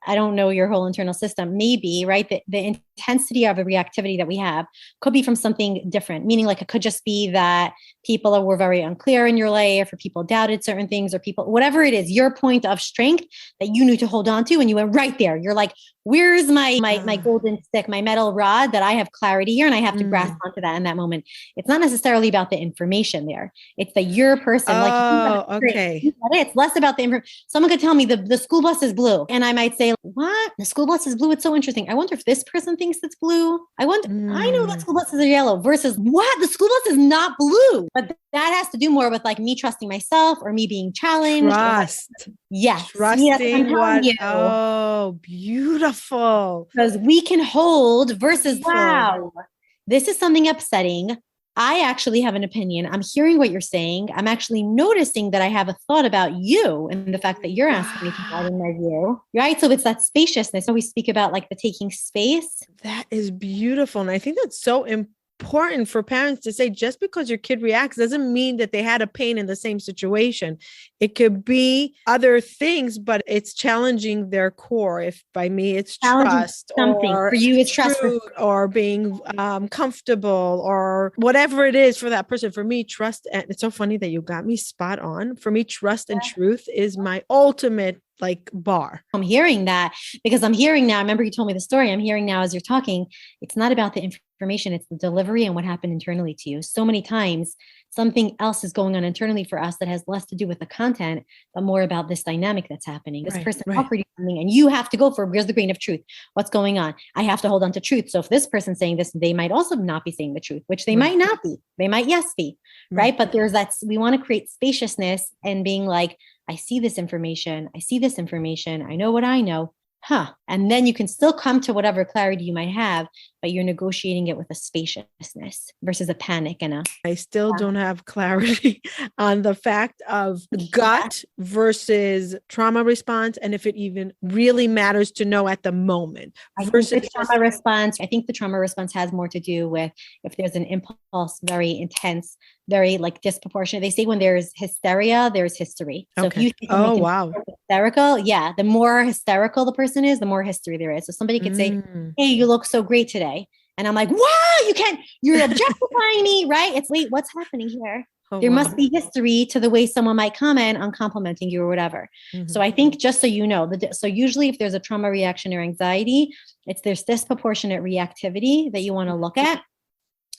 I don't know your whole internal system. Maybe, right? The intensity of a reactivity that we have could be from something different, meaning like it could just be that people were very unclear in your life, or people doubted certain things, or people, whatever it is, your point of strength that you knew to hold on to, and you went right there. You're like, where's my golden stick, my metal rod that I have clarity here, and I have to grasp onto that in that moment. It's not necessarily about the information there. It's that your person, okay. It's less about the information. Someone could tell me the school bus is blue, and I might say, what? The school bus is blue? It's so interesting. I wonder if this person thinks it's blue. I know that school buses are yellow versus what? The school bus is not blue. But that has to do more with like me trusting myself or me being challenged. Trust. Yes. Trusting what? Oh, beautiful. Because we can hold versus, wow, this is something upsetting. I actually have an opinion. I'm hearing what you're saying. I'm actually noticing that I have a thought about you and the fact that you're asking me to widen my view, right? So it's that spaciousness. So we speak about like the taking space. That is beautiful. And I think that's so important for parents to say, just because your kid reacts doesn't mean that they had a pain in the same situation. It could be other things, but it's challenging their core. If by me, it's trust, or for you, it's trust, or being comfortable, or whatever it is for that person. For me, trust. And it's so funny that you got me spot on. For me, trust and truth is my ultimate like bar. I'm hearing that because I'm hearing now. I remember you told me the story. I'm hearing now as you're talking, it's not about the information, it's the delivery and what happened internally to you. So many times something else is going on internally for us that has less to do with the content, but more about this dynamic that's happening. This person offered you something and you have to go for, where's the grain of truth? What's going on? I have to hold on to truth. So if this person's saying this, they might also not be saying the truth, which they might not be. They might yes be, right? But there's that, we want to create spaciousness and being like, I see this information. I know what I know. And then you can still come to whatever clarity you might have, but you're negotiating it with a spaciousness versus a panic and I still don't have clarity on the fact of gut versus trauma response, and if it even really matters to know at the moment. I think the trauma response has more to do with if there's an impulse, very intense, very like disproportionate. They say when there's hysteria, there's history. So if you think hysterical, the more hysterical the person is, the more history there is. So somebody could say, hey, you look so great today. And I'm like, what? You're objectifying me, right? It's, wait, what's happening here? There must be history to the way someone might comment on complimenting you or whatever. So I think just so you know, so usually if there's a trauma reaction or anxiety, there's disproportionate reactivity that you want to look at.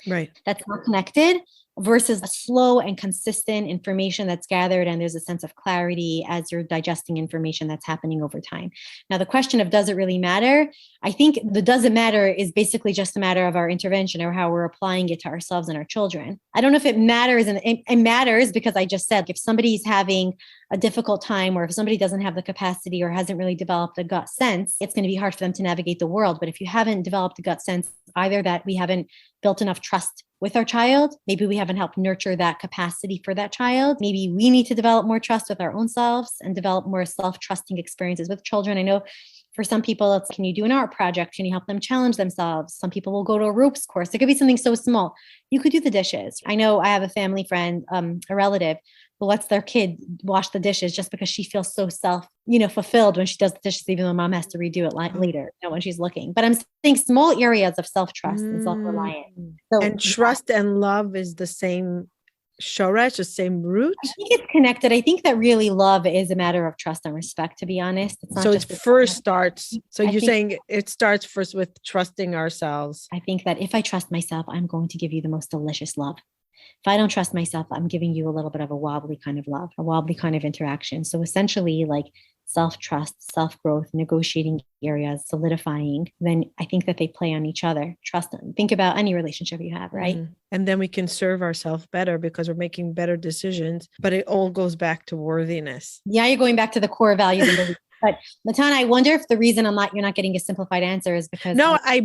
Right. That's not connected versus a slow and consistent information that's gathered. And there's a sense of clarity as you're digesting information that's happening over time. Now, the question of does it really matter? I think the does it matter is basically just a matter of our intervention or how we're applying it to ourselves and our children. I don't know if it matters. And it matters because I just said, if somebody's having a difficult time, or if somebody doesn't have the capacity or hasn't really developed a gut sense, it's going to be hard for them to navigate the world. But if you haven't developed a gut sense, either that we haven't built enough trust with our child, maybe we haven't helped nurture that capacity for that child. Maybe we need to develop more trust with our own selves and develop more self-trusting experiences with children. I know for some people, it's, can you do an art project? Can you help them challenge themselves? Some people will go to a ropes course. It could be something so small. You could do the dishes. I know I have a family friend, a relative, who lets their kid wash the dishes just because she feels so fulfilled when she does the dishes, even though mom has to redo it later, when she's looking. But I'm saying small areas of self-trust and self-reliance. So, and trust and love is the same shoresh, the same root? I think it's connected. I think that really love is a matter of trust and respect, to be honest. It's not so just it first starts. So you're saying it starts first with trusting ourselves. I think that if I trust myself, I'm going to give you the most delicious love. If I don't trust myself, I'm giving you a little bit of a wobbly kind of love, a wobbly kind of interaction. So essentially like self-trust, self-growth, negotiating areas, solidifying, then I think that they play on each other. Trust them. Think about any relationship you have, right? And then we can serve ourselves better because we're making better decisions, but it all goes back to worthiness. Yeah, you're going back to the core values and beliefs. But Latana, I wonder if the reason you're not getting a simplified answer is because I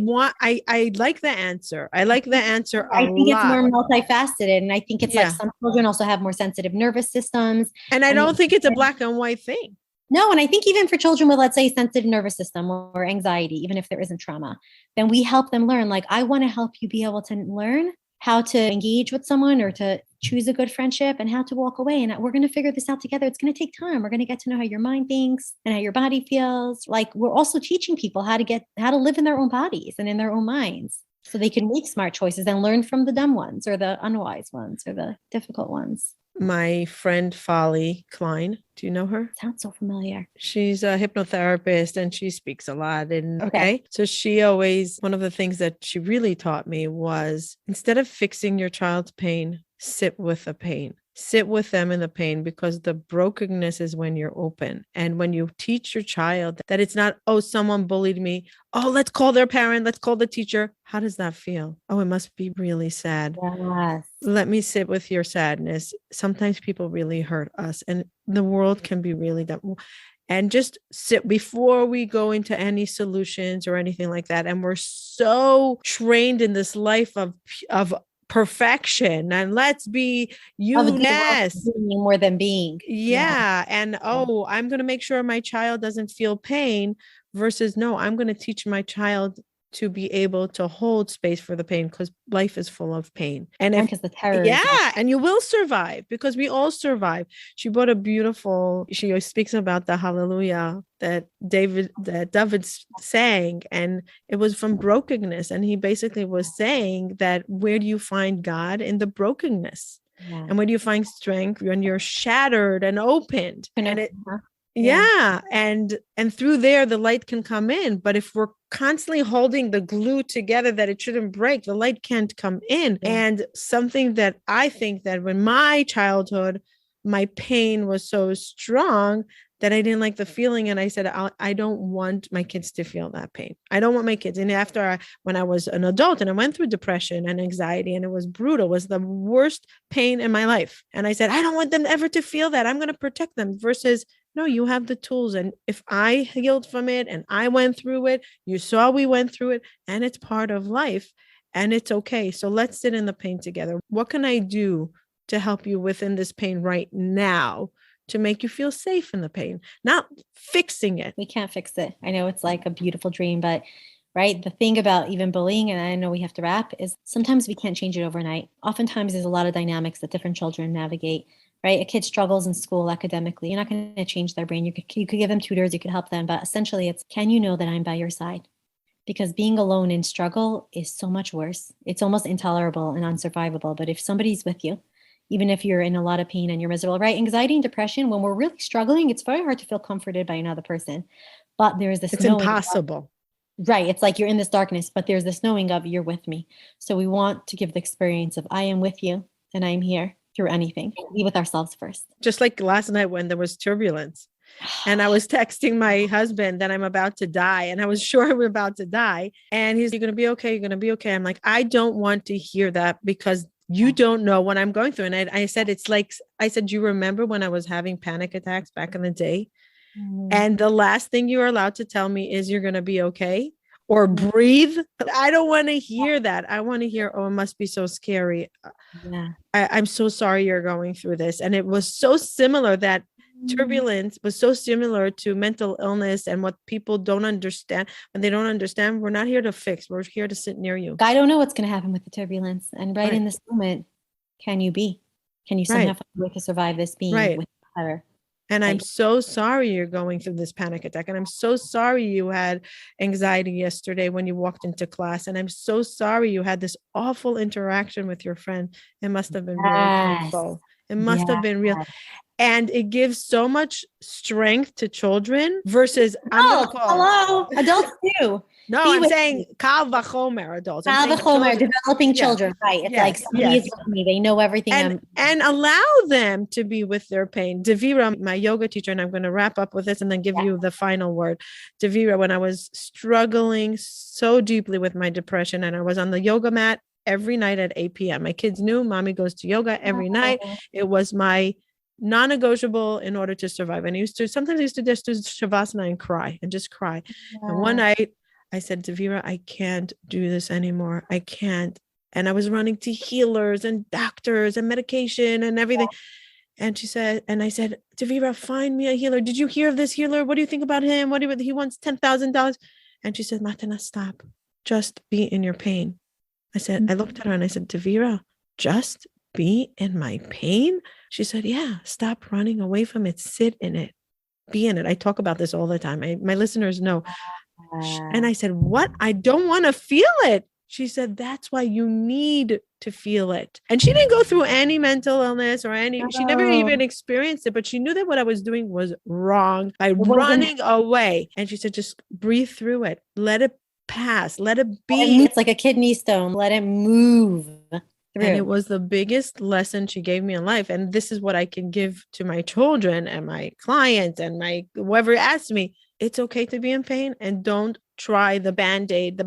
like the answer. I like the answer. I think it's more multifaceted. And I think it's like some children also have more sensitive nervous systems. And I don't think it's a black and white thing. No, and I think even for children with, let's say, sensitive nervous system or anxiety, even if there isn't trauma, then we help them learn, like, I want to help you be able to learn how to engage with someone or to choose a good friendship and how to walk away. And we're going to figure this out together. It's going to take time. We're going to get to know how your mind thinks and how your body feels. Like, we're also teaching people how to live in their own bodies and in their own minds so they can make smart choices and learn from the dumb ones or the unwise ones or the difficult ones. My friend Folly Klein, do you know her? Sounds so familiar. She's a hypnotherapist and she speaks a lot. And okay. So she always, one of the things that she really taught me was, instead of fixing your child's pain, sit with the pain. Sit with them in the pain, because the brokenness is when you're open. And when you teach your child that it's not, oh, someone bullied me. Oh, let's call their parent. Let's call the teacher. How does that feel? Oh, it must be really sad. Yes. Let me sit with your sadness. Sometimes people really hurt us and the world can be really that. And just sit before we go into any solutions or anything like that. And we're so trained in this life of perfection and let's be more than being. Yeah. And I'm going to make sure my child doesn't feel pain versus no, I'm going to teach my child to be able to hold space for the pain, because life is full of pain. And because the terror. Yeah. And you will survive, because we all survive. She she speaks about the hallelujah that David sang, and it was from brokenness. And he basically was saying that where do you find God? In the brokenness. Yeah. And where do you find strength? When you're shattered and opened. And and through there, the light can come in. But if we're constantly holding the glue together that it shouldn't break, the light can't come in. Yeah. And something that I think that when my childhood, my pain was so strong that I didn't like the feeling. And I said, I don't want my kids to feel that pain. I don't want my kids. And when I was an adult and I went through depression and anxiety, and it was brutal, it was the worst pain in my life. And I said, I don't want them ever to feel that. I'm going to protect them, versus no, you have the tools. And if I healed from it and I went through it, you saw we went through it, and it's part of life and it's okay. So let's sit in the pain together. What can I do to help you within this pain right now to make you feel safe in the pain, not fixing it? We can't fix it. I know it's like a beautiful dream, but right, the thing about even bullying, and I know we have to wrap, is sometimes we can't change it overnight. Oftentimes there's a lot of dynamics that different children navigate. Right? A kid struggles in school academically. You're not going to change their brain. You could give them tutors, you could help them, but essentially it's, can you know that I'm by your side? Because being alone in struggle is so much worse. It's almost intolerable and unsurvivable. But if somebody's with you, even if you're in a lot of pain and you're miserable, right? Anxiety and depression, when we're really struggling, it's very hard to feel comforted by another person. But there's this knowing. It's impossible. Right. It's like you're in this darkness, but there's this knowing of you're with me. So we want to give the experience of I am with you and I'm here through anything. Be with ourselves first. Just like last night when there was turbulence and I was texting my husband that I'm about to die, and I was sure I'm about to die. And he's, you're going to be okay. You're going to be okay. I'm like, I don't want to hear that, because you don't know what I'm going through. And I said, do you remember when I was having panic attacks back in the day? And the last thing you are allowed to tell me is you're going to be okay or breathe. I don't want to hear that. I want to hear, oh, it must be so scary. Yeah. I'm so sorry you're going through this. And it was so similar, that turbulence was so similar to mental illness, and what people don't understand. When they don't understand, we're not here to fix. We're here to sit near you. I don't know what's going to happen with the turbulence. And right in this moment, can you somehow find a way to survive this being with her? And I'm so sorry you're going through this panic attack. And I'm so sorry you had anxiety yesterday when you walked into class. And I'm so sorry you had this awful interaction with your friend. It must have been really painful. It must have been real. And it gives so much strength to children versus hello, adults too. No, I'm saying Kal Vachomer adults. Kal Vachomer, developing children, right? It's like somebody is with me. They know everything. And allow them to be with their pain. Devira, my yoga teacher, and I'm going to wrap up with this and then give you the final word. Devira, when I was struggling so deeply with my depression, and I was on the yoga mat every night at 8 p.m. My kids knew mommy goes to yoga every night. It was my non-negotiable in order to survive. And I used to just do Shavasana and cry. And one night I said, Devira, I can't do this anymore. I can't. And I was running to healers and doctors and medication and everything. And she said, and I said, Davira, find me a healer. Did you hear of this healer? What do you think about him? He wants $10,000. And she said, Martina, stop. Just be in your pain. I said, I looked at her and I said, Davira, just be in my pain? She said, yeah, stop running away from it. Sit in it. Be in it. I talk about this all the time. My listeners know. And I said, what? I don't want to feel it. She said, that's why you need to feel it. And she didn't go through any mental illness or she never even experienced it, but she knew that what I was doing was wrong by running away. And she said, just breathe through it. Let it pass. Let it be. It's like a kidney stone. Let it move through. And it was the biggest lesson she gave me in life. And this is what I can give to my children and my clients and my whoever asks me. It's okay to be in pain, and don't try the Band-Aid,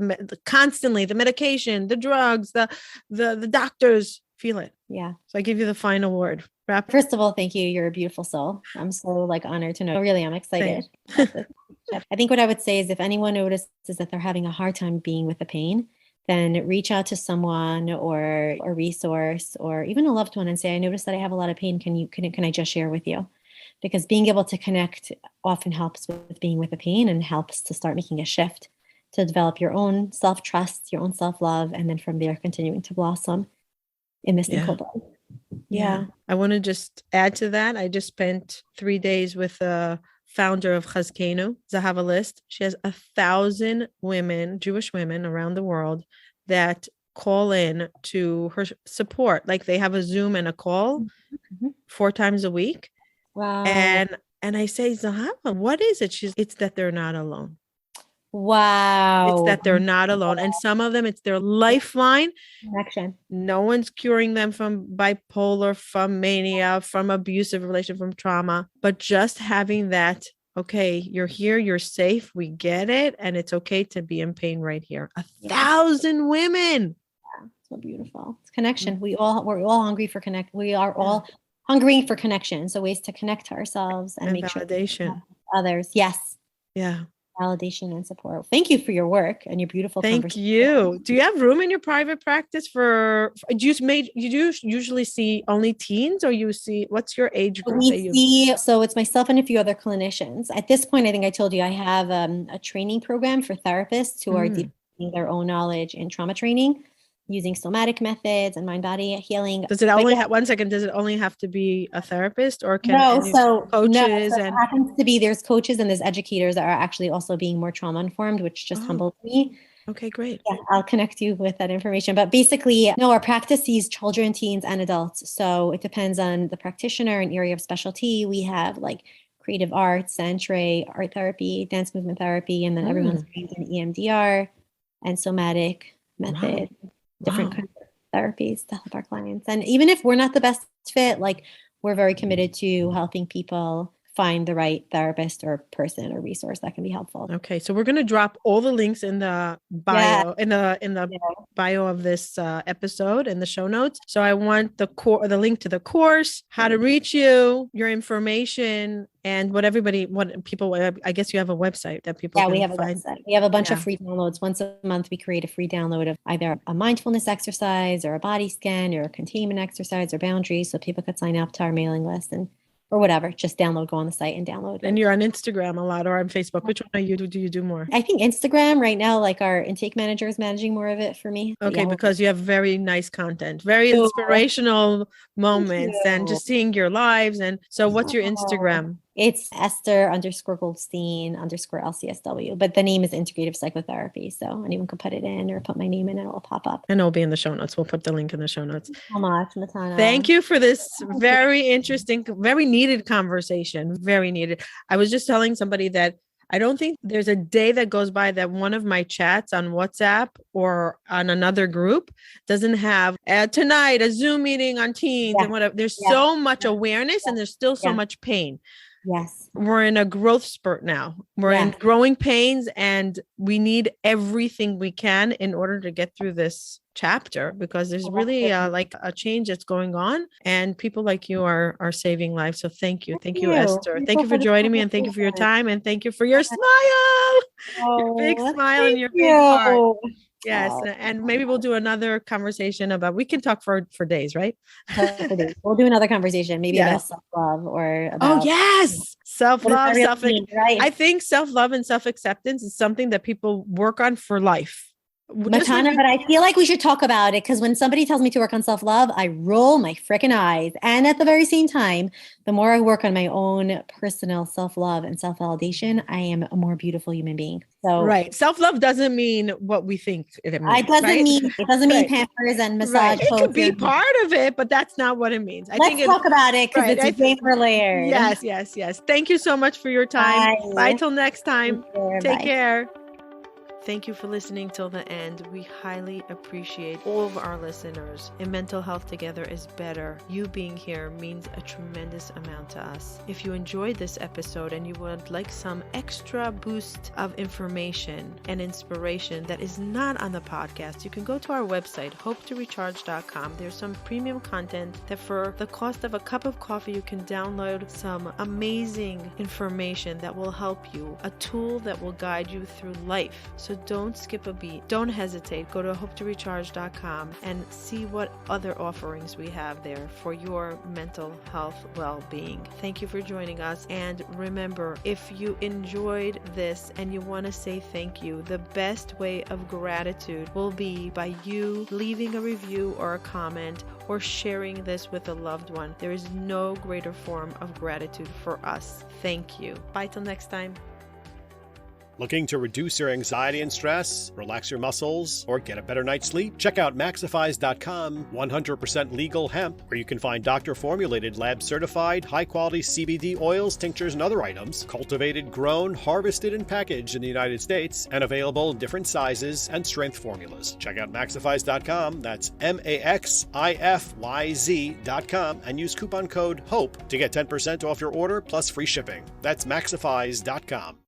constantly the medication, the drugs, the doctors. Feel it. Yeah. So I give you the final word. First of all, thank you. You're a beautiful soul. I'm so honored to know. Really, I'm excited. I think what I would say is if anyone notices that they're having a hard time being with the pain, then reach out to someone or a resource or even a loved one and say, I noticed that I have a lot of pain. Can I just share with you? Because being able to connect often helps with being with the pain and helps to start making a shift to develop your own self-trust, your own self-love, and then from there continuing to blossom in this new life. Yeah. I want to just add to that. I just spent 3 days with the founder of Chazkenu, Zahava List. She has 1,000 women, Jewish women around the world that call in to her support. Like they have a Zoom and a call 4 times a week. Wow. And I say, Zahava, what is it? It's that they're not alone. Wow. It's that they're not alone. And some of them, it's their lifeline. Connection. No one's curing them from bipolar, from mania, from abusive relation, from trauma, but just having that, okay, you're here, you're safe, we get it. And it's okay to be in pain right here. 1,000 women. Yeah, so beautiful. It's connection. We're all hungry for connect. We are all hungry for connection. So ways to connect to ourselves and make validation. Sure others. Yes. Yeah. Validation and support. Thank you for your work and your beautiful Thank you. Do you have room in your private practice do you usually see only teens, or what's your age group? So it's myself and a few other clinicians. At this point, I think I told you I have a training program for therapists who are developing their own knowledge in trauma training, using somatic methods and mind-body healing. Does it only does it only have to be a therapist, or can coaches? It happens to be there's coaches and there's educators that are actually also being more trauma informed, which just humbled me. Okay, great. Yeah, I'll connect you with that information. But basically, no, our practice sees children, teens, and adults. So it depends on the practitioner and area of specialty. We have like creative arts, centre, art therapy, dance movement therapy, and then everyone's trained in EMDR and somatic method. Wow. Different kinds of therapies to help our clients. And even if we're not the best fit, like we're very committed to helping people find the right therapist or person or resource that can be helpful. Okay. So we're going to drop all the links in the bio, in the bio of this episode in the show notes. So I want the link to the course, how to reach you, your information, and what people, I guess you have a website that people can we have find. A website. We have a bunch of free downloads. Once a month, we create a free download of either a mindfulness exercise or a body scan or a containment exercise or boundaries. So people could sign up to our mailing list or whatever, just go on the site and download. And you're on Instagram a lot, or on Facebook. Which one do you do more? I think Instagram right now, like our intake manager is managing more of it for me. Okay, because you have very nice content, very inspirational moments, and just seeing your lives. And so what's your Instagram? It's Esther_Goldstein_LCSW, but the name is Integrative Psychotherapy. So anyone can put it in or put my name in and it will pop up. And it'll be in the show notes. We'll put the link in the show notes. Thank you so much, Matana. Thank you for this very interesting, very needed conversation. Very needed. I was just telling somebody that I don't think there's a day that goes by that one of my chats on WhatsApp or on another group doesn't have tonight a Zoom meeting on teens and whatever. There's so much awareness and there's still so much pain. Yes. We're in a growth spurt now. We're in growing pains, and we need everything we can in order to get through this chapter, because there's really like a change that's going on, and people like you are saving lives. So thank you. Thank you, Esther. Thank you for joining me, and thank you for your time, and thank you for your smile. Your big smile and your big heart. Yes. Oh, And maybe we'll do another conversation about, we can talk for days, right? we'll do another conversation, maybe about Yes. self-love or Oh, about yes. what does that Self-love, really mean, right? I think self-love and self-acceptance is something that people work on for life. Just like Matana, but I feel like we should talk about it because when somebody tells me to work on self-love, I roll my freaking eyes. And at the very same time, the more I work on my own personal self-love and self-validation, I am a more beautiful human being. So right. Self-love doesn't mean what we think it means. it doesn't mean Right. Pampers and Right. massage. It could be part of it, but that's not what it means. Let's talk about it because it's way more layered. Yes. Thank you so much for your time. Bye till next time. Take care. Thank you for listening till the end. We highly appreciate all of our listeners. In Mental Health Together is Better, you being here means a tremendous amount to us. If you enjoyed this episode and you would like some extra boost of information and inspiration that is not on the podcast, you can go to our website, hopetorecharge.com. There's some premium content that for the cost of a cup of coffee, you can download some amazing information that will help you, a tool that will guide you through life. So don't skip a beat. Don't hesitate. Go to hopetorecharge.com and see what other offerings we have there for your mental health well-being. Thank you for joining us. And remember, if you enjoyed this and you want to say thank you, the best way of gratitude will be by you leaving a review or a comment or sharing this with a loved one. There is no greater form of gratitude for us. Thank you. Bye till next time. Looking to reduce your anxiety and stress, relax your muscles, or get a better night's sleep? Check out Maxifies.com, 100% legal hemp, where you can find doctor-formulated, lab-certified, high-quality CBD oils, tinctures, and other items, cultivated, grown, harvested, and packaged in the United States, and available in different sizes and strength formulas. Check out Maxifies.com, that's MAXIFYZ.com, and use coupon code HOPE to get 10% off your order plus free shipping. That's Maxifies.com.